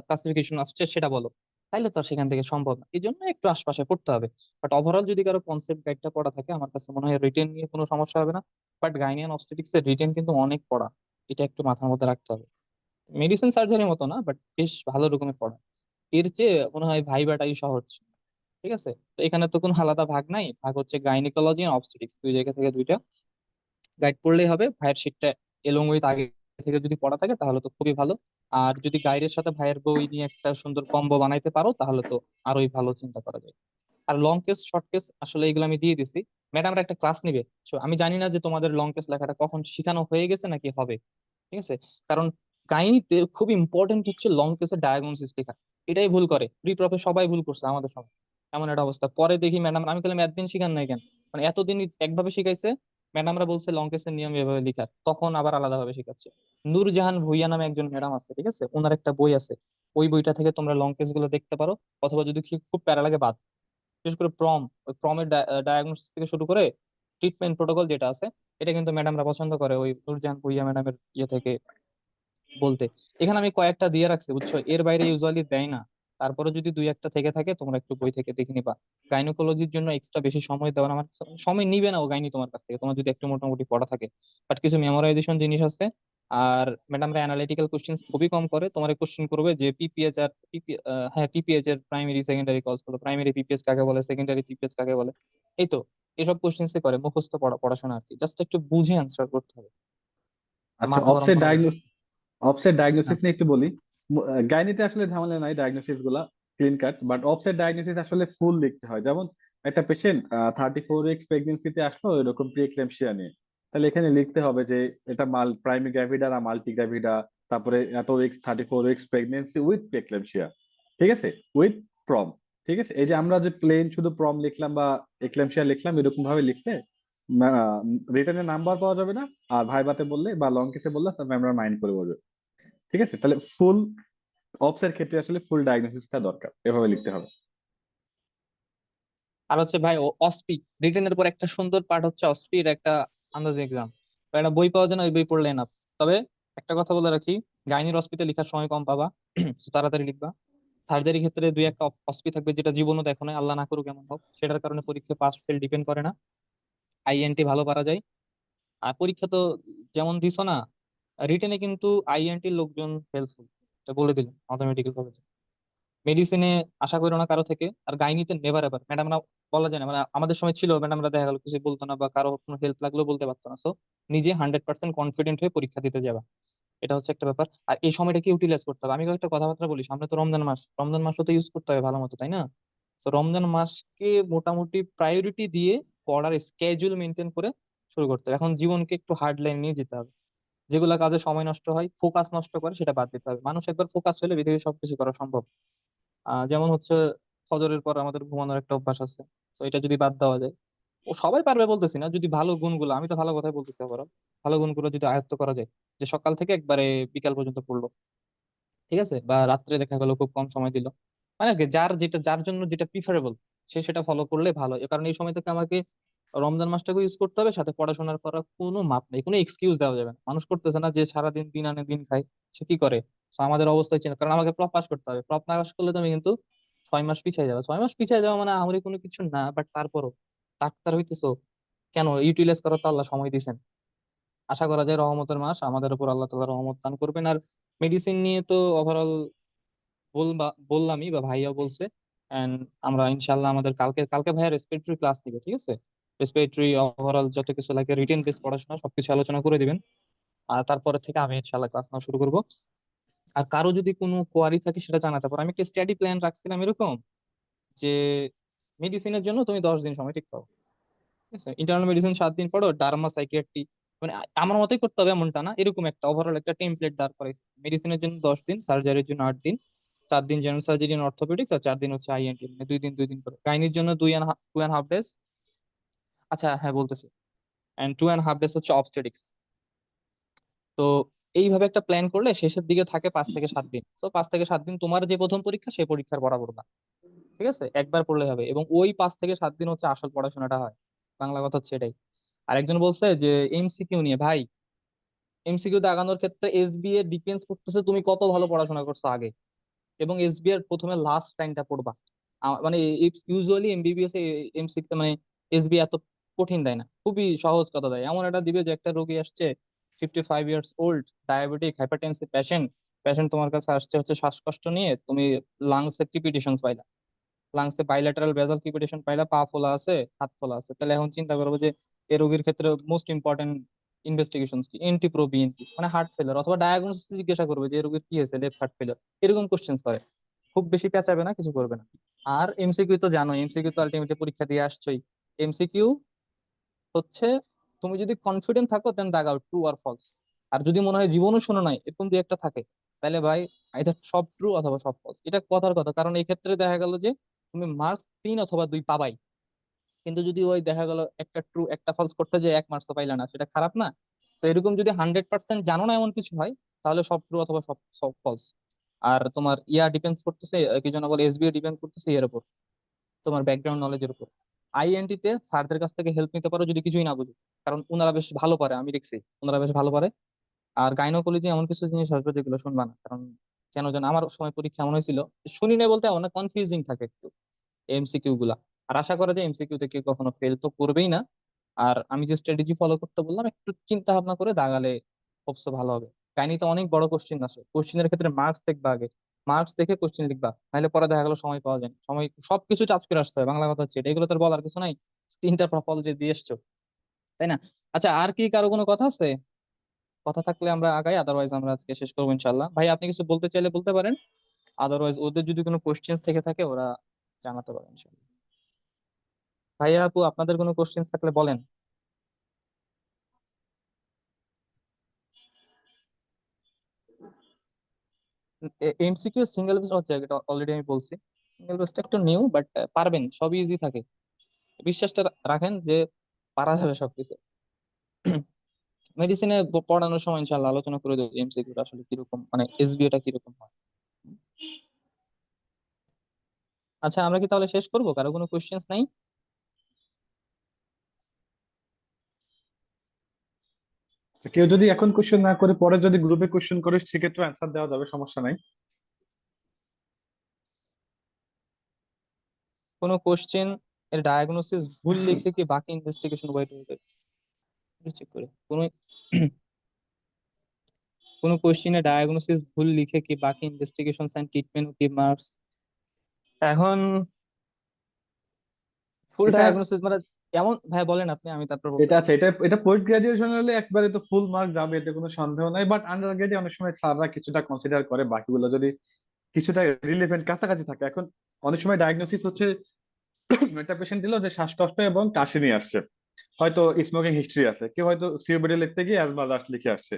ক্লাসিফিকেশন আসছে সেটা বলো, তাইলে তো আর সেখান থেকে সম্ভব না। এই জন্য একটু আশপাশে পড়তে হবে। বাট ওভারঅল যদি কারো কনসেপ্ট গাইডটা পড়া থাকে, আমার কাছে মনে হয় রিটেন নিয়ে কোনো সমস্যা হবে না। বাট গাইনিয়ান অবস্টেটিক্স এর রিটেন কিন্তু অনেক পড়া, এটা একটু মাথার মধ্যে রাখতে হবে। মেডিসিন সার্জারির মতো না, বাট বেশ ভালো রকমের পড়া। এর চেয়ে মনে হয় ভাইবাটাই সহজ, ঠিক আছে? তো এখানে তো কোনো আলাদা ভাগ নাই, ভাগ হচ্ছে গাইনিকোলজি আর অবস্টেটিক্স, দুই জায়গা থেকে দুইটা গাইড পড়লেই হবে। ভাইয়ের শিটটা এলং উইথ আগে থেকে যদি পড়া থাকে তাহলে তো খুবই ভালো। আর যদি গাইডের সাথে ভাইয়ের বই নিয়ে একটা সুন্দর কম্বো বানাইতে পারো তাহলে তো আরোই ভালো চিন্তা করা যায়। আর লং কেস শর্ট কেস আসলে এগুলো আমি দিয়ে দিছি, ম্যাডামরা একটা ক্লাস নিবে। So, আমি জানি না যে তোমাদের লং কেস লেখাটা কখন শেখানো হয়ে গেছে নাকি হবে, ঠিক আছে? কারণ কাহিনীতে খুব ইম্পর্টেন্ট হচ্ছে লং কেসের ডায়াগনোসিস লেখা। এটাই ভুল করে প্রি প্রফে, সবাই ভুল করছে আমাদের সময়। এমন একটা অবস্থা, পরে দেখি ম্যাডাম, আমি বললাম একদিন শিখান নাই কেন, মানে এতদিন একভাবে শিখাইছে, ম্যাডামরা বলছে লং কেসের নিয়ম এভাবে লেখার, তখন আবার আলাদাভাবে শিখাচ্ছে। নূরজাহান ভুইয়া নামে একজন ম্যাডাম আছে, ঠিক আছে? ওনার একটা বই আছে, ওই বইটা থেকে তোমরা লং কেস গুলো দেখতে পারো। অথবা যদি খুব প্যারা লাগে বাদ, বিশেষ করে ওই প্রমের ডায়াগনোসিস থেকে শুরু করে ট্রিটমেন্ট প্রোটোকল যেটা আছে, এটা কিন্তু ম্যাডামরা পছন্দ করে ওই নূরজাহান ভুইয়া ম্যাডামের ইয়ে থেকে বলতে। এখানে আমি কয়েকটা দিয়ে রাখছি, বুঝছো, এর বাইরে ইউজুয়ালি দেয় না। তারপরে যদি দুই একটা থেকে থাকে তোমরা একটু বই থেকে দেখে নিবা। গাইনোকোলজির জন্য এক্সট্রা বেশি সময় দেওয়া আমার সময় নিবে না ও গাইনি তোমার কাছ থেকে, তোমার যদি একটু মোটামুটি পড়া থাকে। বাট কিছু মেমোরাইজেশন জিনিস আছে। আর ম্যাডামরা অ্যানালিটিক্যাল কোশ্চেন খুবই কম করে, তোমার কোশ্চেন করবে যে পিপিএইচ আর হ্যাঁ পিপিএইচ এর প্রাইমারি সেকেন্ডারি কজ গুলো, প্রাইমারি পিপিএইচ কাকে বলে, সেকেন্ডারি পিপিএইচ কাকে বলে, এই তো এসব কোশ্চেন করে মুখস্থ পড়াশোনা আর কি, জাস্ট একটু বুঝে অ্যান্সার করতে হবে আর আচ্ছা, মাথা গরম অফসেট করা যাবে না। ডায়াগনোস অফসেট হ্যাঁ। ডায়াগনোসিস নিয়ে একটু বলি। গাইনিতে আসলে ঝামেলা নাই, ডায়াগনোসিস গুলা clean cut. But offset diagnosis আসলে ফুল লিখতে হয়। যেমন একটা পেশেন্ট 34 উইকস প্রেগনেন্সিতে আসলো এরকম প্রি এক্লাম্পসিয়া নিয়ে, তাহলে এখানে লিখতে হবে যে এটা প্রাইমারি গ্র্যাভিডা না মাল্টি গ্র্যাভিডা, তারপরে এত উইকস, 34 উইকস প্রেগনেন্সি উইথ প্রেক্লাম্পসিয়া, ঠিক আছে, উইথ প্রম। ঠিক আছে, এই যে আমরা যে প্লেন শুধু প্রম লিখলাম বা এক্লাম্পসিয়া লিখলাম এরকম ভাবে লিখলে রিটার্নের নাম্বার পাওয়া যাবে না। আর ভাইভাতে বললে বা লং কেসে বললে ম্যামরা মাইন্ড করে বলবে। ঠিক আছে, তাহলে ফুল অপস এর ক্ষেত্রে আসলে ফুল ডায়াগনোসিসটা দরকার, এভাবে লিখতে হবে। আর হচ্ছে ভাই অস্পি, রিটেনের পর একটা সুন্দর পার্ট হচ্ছে অস্পির একটা আন্দাজ এক্সাম, একটা বই পাওয়া যায় না, ওই বই পড়লে না। তবে একটা কথা বলে রাখি, গাইনির অস্পিতে লেখার সময় কম পাবা, so তাড়াতাড়ি লিখবা। সার্জারি ক্ষেত্রে দুই একটা অস্পি থাকবে যেটা জীবনও দেখো না, আল্লাহ না করুক এমন হোক, সেটার কারণে পরীক্ষা পাস ফেল ডিপেন্ড করে না। আইএনটি ভালো পারা যায়। আর পরীক্ষা তো যেমন দিছো না, রিটেনে কিন্তু আইএনটির লোকজন হেল্পফুল, এটা বলে দিলাম আমাদের মেডিকেল কলেজে। মেডিসিনে আশা করো না কারো থেকে। আর গাইনিতে নেভার এভার ম্যাডামরা, বলা যায় না, মানে আমাদের সময় ছিল ম্যাডামরা দেখা গেল কিছু বলতো না বা কারো কোনো হেল্প লাগলেও বলতে পারতো না। সো নিজে 100% কনফিডেন্ট হয়ে পরীক্ষা দিতে যাবা, এটা হচ্ছে একটা ব্যাপার। আর এই সময়টাকে ইউটিলাইজ করতে হবে। আমি কয়েকটা কথাবার্তা বলি, সামনে তো রমজান মাস, রমজান মাসও তো ইউজ করতে হবে ভালো মতো, তাই না? তো রমজান মাসকে মোটামুটি প্রায়োরিটি দিয়ে পড়ার স্কেজুল মেনটেন করে শুরু করতে হবে। এখন জীবনকে একটু হার্ড লাইন নিয়ে যেতে হবে। যেগুলা কাজে সময় নষ্ট হয়, ফোকাস নষ্ট করে, সেটা বাদ দিতে হবে। মানুষ একবার ফোকাস হলে পৃথিবীর সবকিছু করা সম্ভব। যেমন হচ্ছে ফজরের পর আমাদের ঘুমানোর একটা অভ্যাস আছে, তো এটা যদি বাদ দেওয়া যায়, ও সবাই পারবে বলতেছি না, যদি ভালো গুণগুলো, আমি তো ভালো কথাই বলতেছি আবার, ভালো গুণগুলো যদি আয়ত্ত করা যায়, যে সকাল থেকে একবারে বিকাল পর্যন্ত পড়লো, ঠিক আছে, বা রাত্রে দেখা গেলো খুব কম সময় দিল, মানে কি যার জন্য যেটা প্রিফারেবল সে সেটা ফলো করলে ভালো। এ কারণে এই সময় থেকে আমাকে রমজান মাসটাকে ইউজ করতে হবে, সাথে পড়াশোনার করার কোনো মাপ নেই, কোনো এক্সকিউজ দেওয়া যাবে না। মানুষ করতেছে না যে সারাদিন দিন আনে দিন খায়, সে কি করে? So আমাদের অবস্থায় চিন্তা, কারণ আমাকে প্রপ পাস করতে হবে, প্রপ না পাস করলে তুমি কিন্তু 6 মাস পিছিয়ে যাবে। 6 মাস পিছিয়ে যাওয়া মানে আমাদের কোনো কিছু না, বাট তারপরও ডাক্তার হইতেছো কেন, ইউটিলাইজ করার তো আল্লাহ সময় দিয়েছেন। আশা করা যায় রহমতের মাস আমাদের উপর আল্লাহ তাআলা রহমত দান করবেন। আর মেডিসিন নিয়ে তো ওভারঅল বললামই, বা ভাইয়া বলছে, এন্ড আমরা ইনশাল্লাহ আমাদের কালকে কালকে ভাইয়া রেসপিরেটরি ক্লাস নিবে, ঠিক আছে? রেসপিরেটরি ওভারঅল যত কিছু লাগে, রিটেন বেস পড়াশোনা সবকিছু আলোচনা করে দিবেন। আর তারপরে থেকে আমি ইনশাল্লাহ ক্লাস নেওয়া শুরু করবো। আর কারো যদি কোনো কোয়ারি থাকে সেটা জানাতে পারো। আমি একটা স্টাডি প্ল্যান রাখছিলাম এরকম যে মেডিসিনের জন্য তুমি 10 দিন সময় ঠিক পাও, ঠিক আছে? ইন্টারনাল মেডিসিন 7 দিন পড়ো, ডার্মা সাইকিয়াট্রি মানে আমার মতোই করতে হবে এমনটা না, এরকম একটা ওভারঅল একটা টেমপ্লেট দাঁড় করাইছে। মেডিসিনের জন্য 10 দিন, সার্জারির জন্য 8 দিন, 4 দিন জেনারেল সার্জারি এন্ড অর্থোপেডিক্স, আর 4 দিন হচ্ছে আইএনটি, মানে 2 দিন 2 দিন করে। গাইনির জন্য 2.5 ডেজ। আচ্ছা হ্যাঁ বলতেছি, এন্ড 2.5 ডেজ হচ্ছে অবস্টেটিক্স। তো এইভাবে একটা প্ল্যান করলে শেষের দিকে থাকে 5 থেকে 7 দিন। তো 5 থেকে 7 দিন তোমার যে প্রথম পরীক্ষা সেই পরীক্ষার বরাবর না, ঠিক আছে? একবার পড়লে হবে, এবং ওই 5 থেকে 7 দিন হচ্ছে আসল পড়াশোনাটা হয়। বাংলা কথা হচ্ছে এটাই। আরেকজন বলছে যে এমসিকিউ নিয়ে, ভাই এমসিকিউ তে আগানোর ক্ষেত্রে এসবি এর ডিপেন্ডস করতেছে তুমি কত ভালো পড়াশোনা করছো আগে, এবং এসবি এর প্রথমে লাস্ট লাইনটা পড়বা। মানে ইউজুয়ালি এমবিবিএস এ এমসিকিউ মানে এসবি এত কঠিন দেয় না, খুবই সহজ কথা দেয়। এমন একটা দিবে যে একটা রোগী আসছে 55 years old, diabetic hypertensive patient, patient তোমার কাছে আসছে হচ্ছে শ্বাসকষ্ট নিয়ে, তুমি লাংসে ক্রিপিটেশনস পাইলা, লাংসে বাইল্যাটারাল বেজাল ক্রিপিটেশন পাইলা, পা ফোলা আছে, হাত ফোলা আছে। তাহলে এখন চিন্তা করবো যে এই রোগীর ক্ষেত্রে মোস্ট ইম্পর্টেন্ট ইনভেস্টিগেশন কি, এনটি প্রো বিএনপি মানে হার্ট ফেলার, অথবা ডায়াগনোসিস জিজ্ঞাসা করবে যে এই রোগীর কি হয়েছে, লেফট হার্ট ফেলার, এরকম কোশ্চেন্স করে। খুব বেশি পেঁচাবে না, কিছু করবে না। আর এমসিকিউ তো জানো, এমসিকিউ তো আলটিমেটলি পরীক্ষা দিয়ে আসছোই। এমসিকিউ হচ্ছে তুমি যদি কনফিডেন্ট থাকো দেন দাগ আউট ট্রু আর ফলস। আর যদি মনে হয় জীবনও শোনো নাই এরকম দুই একটা থাকে, তাহলে ভাই এটা সব ট্রু অথবা সব ফলস, এটা কথার কথা। কারণ এই ক্ষেত্রে দেখা গেল যে তুমি মার্কস 3 অথবা 2 পাবাই, কিন্তু যদি ওই দেখা গেল একটা ট্রু একটা ফলস করতে যে 1 মার্কসও পাইলা না, সেটা খারাপ না? তো এরকম যদি 100% জানো না এমন কিছু হয়, তাহলে সব ট্রু অথবা সব সব ফলস। আর তোমার ডিপেন্ডস করতেছে, কি যেন বলে, এসবিও ডিপেন্ড করতেছে এর উপর, তোমার ব্যাকগ্রাউন্ড নলেজের উপর। আইএনটি তে স্যারদের কাছ থেকে হেল্প নিতে পারো যদি কিছুই না বুঝো, কারণ ওনারা বেশ ভালো পারে, আমি দেখছি ওনারা বেশ ভালো পারে। আর গাইনোকোলজি এমন কিছু জিনিস আসবে যেগুলো শুনবা না, কারণ কেন যেন আমার সময় পরীক্ষা এমন হয়েছিল, শুনি না বলতে অনেক কনফিউজিং থাকে একটু এমসিকিউ গুলা। আর আশা করা যায় এমসিকিউ তে কেউ কখনো ফেল তো করবেই না। আর আমি যে স্ট্র্যাটেজি ফলো করতে বললাম, একটু চিন্তা ভাবনা করে দাগালে অবশ্য ভালো হবে। কাহিনীতে অনেক বড় কোশ্চেন আসে, কোশ্চেনের ক্ষেত্রে মার্কস দেখবা আগে, মার্কস দেখে কোশ্চেন লিখবা, নাহলে পরে দেখা গেলো সময় পাওয়া যায় না। সময় সবকিছু চার্জ করে আসতে হয়, বাংলা কথা হচ্ছে এটা, এগুলো তো আর বলার কিছু নাই। তিনটা প্রপল যে দিয়ে এসছো, তাই না? আচ্ছা আর কি কারো কোনো কথা আছে? কথা থাকলে আমরা আগাই, আদারওয়াইজ আমরা আজকে শেষ করবো ইনশাল্লাহ। ভাই আপনি কিছু বলতে চাইলে বলতে পারেন, আদারওয়াইজ ওদের যদি কোনো কোশ্চেন থেকে থাকে ওরা জানাতে পারেন ইনশাল্লাহ। ভাইয়া আপু আপনাদের কোনো কোশ্চেন থাকলে বলেন। এমসিকিউ সিঙ্গেল বেস হচ্ছে, এটা অলরেডি আমি বলছি। সিঙ্গেল বেসটা একটু নিউ, বাট পারবেন, সবই ইজি থাকে। বিশ্বাসটা রাখেন যে পারা যাবে সবকিছু। মেডিসিনে পড়ানোর সময় ইনশাল্লাহ আলোচনা করে দেবো এমসিকিউ আসলে কিরকম, মানে এসবিওটা কিরকম হয়। আচ্ছা আমরা কি তাহলে শেষ করবো? কারো কোনো কোশ্চেন্স নাই? তো কেউ যদি এখন কোশ্চেন না করে পরে যদি গ্রুপে কোশ্চেন করে সেক্ষেত্রে অ্যান্সার দেওয়া যাবে, সমস্যা নাই। কোনো কোশ্চেন এর ডায়াগনোসিস ভুল লিখে কি বাকি ইনভেস্টিগেশন ওয়েট হয়ে যাবে? চেক করে কোনো কোনো কোশ্চেনে ডায়াগনোসিস ভুল লিখে কি বাকি ইনভেস্টিগেশন এন্ড ট্রিটমেন্ট কি মার্কস? এখন ফুল এটা ডায়াগনোসিস মানে এমন ভাই বলেন আপনি, আমি তারপর এটা বলতেছি। আছে, এটা এটা পোস্ট গ্রাজুয়েশন হলে একবারে তো ফুল মার্ক যাবে, এতে কোনো সন্দেহ নাই। বাট আন্ডার গ্রেডে অনেক সময় স্যাররা কিছুটা কনসিডার করে, বাকিগুলো যদি কিছুটা রিলেভেন্ট কাছাকাছি থাকে। এখন অনেক সময় ডায়াগনোসিস হচ্ছে একটা পেশেন্ট দিল যে শ্বাসকষ্ট এবং কাশি নিয়ে আসছে, হয়তো স্মোকিং হিস্ট্রি আছে, কেউ হয়তো সিওপিডি লিখতে গিয়ে অ্যাজমা জাস্ট লিখে আসছে।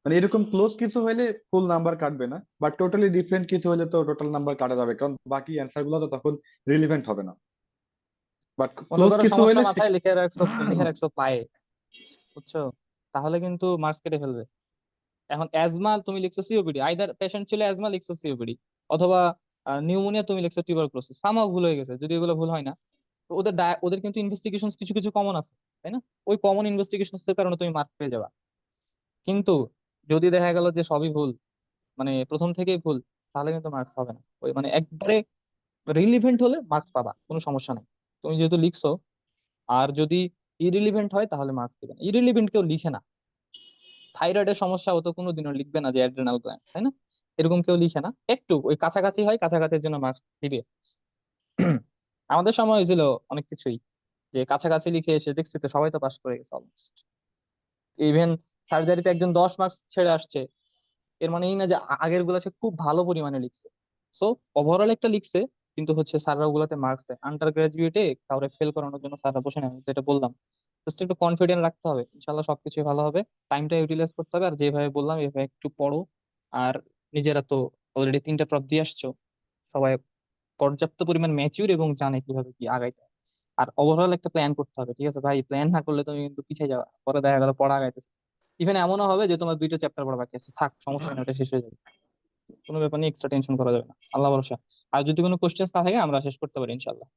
মানে এরকম ক্লোজ কিছু হলে ফুল নাম্বার কাটবে না, বাট টোটালি ডিফারেন্ট কিছু হলে তো টোটাল নাম্বার কাটা যাবে, কারণ বাকি অ্যান্সার গুলো তো তখন রিলেভেন্ট হবে না। বাট মনে ক্লোজ করো কিছু সমস্যা হইলে মাথায় লিখে রাখছো পায়ে, বুঝছো? তাহলে কিন্তু মার্কস কেটে ফেলবে। এখন অ্যাজমা তুমি লিখছো সিওপিডি, আইদার পেশেন্ট ছিল অ্যাজমা লিখছো সিওপিডি, অথবা নিউমোনিয়া তুমি লিখছো টিউবারকুলোসিস, সামাও ভুল হয়ে গেছে, যদি এগুলো ভুল হয় না। তো ওদের কিন্তু ইনভেস্টিগেশন কিছু কিছু কমন আছে, তাই না? ওই কমন ইনভেস্টিগেশন এর কারণে তুমি মার্ক পেয়ে যাবা। কিন্তু যদি দেখা গেল যে সবই ভুল, মানে প্রথম থেকেই ভুল, তাহলে কিন্তু মার্কস হবে না। ওই মানে একবারে রিলিভেন্ট হলে মার্কস পাবা, কোনো সমস্যা নাই। তুমি যেহেতু লিখছো। আর যদি ইরিলিভেন্ট হয় তাহলে মার্কস দিবে না, ইরিলিভেন্ট কেউ লিখে না। থাইরয়েডের সমস্যা হতো কোনোদিনও লিখবে না যে অ্যাড্রেনাল গ্ল্যান্ড, তাই না? এরকম কেউ লিখে না, একটু ওই কাছাকাছি হয়, কাছাকাছির জন্য মার্কস দিবে। আমাদের সময় হয়েছিল অনেক কিছুই, যে কাছাকাছি লিখে এসে দেখছি তো সবাই তো পাস করে গেছে অলমোস্ট। ইভেন সার্জারিতে একজন 10 মার্কস ছেড়ে আসছে, এর মানে এই না যে আগের গুলা সে খুব ভালো পরিমাণে লিখছে। সো ওভারঅল একটা লিখছে, কিন্তু হচ্ছে স্যাররা ওগুলাতে মার্কস দেয়। আন্ডার গ্রাজুয়েটে কাউরে ফেল করানোর জন্য স্যাররা বসে নেয়, আমি যেটা বললাম। জাস্ট একটু কনফিডেন্ট রাখতে হবে, ইনশাল্লাহ সবকিছু ভালো হবে। টাইমটা ইউটিলাইজ করতে হবে, আর যেভাবে বললাম এভাবে একটু পড়ো। আর নিজেরা তো অলরেডি 3টা প্রপ দিয়ে আসছো, সবাই পর্যাপ্ত পরিমাণ ম্যাচিউর এবং জানে কিভাবে কি আগাইতে হয়। আর ওভারঅল একটা প্ল্যান করতে হবে, ঠিক আছে ভাই? প্ল্যান না করলে তুমি কিন্তু পিছিয়ে যাবে, পরে দেখা গেল পড়া আগাইতেছে। ইভেন এমনও হবে যে তোমার 2টা চ্যাপ্টার পড়া বাকি আছে, থাক সমস্যা নেই, ওটা শেষ হয়ে যাবে। কোনো ব্যাপার নিয়ে এক্সট্রা টেনশন করা যাবে না, আল্লাহ ভরসা। আর যদি কোনো কোশ্চেন না থাকে আমরা শেষ করতে পারি ইনশাল্লাহ।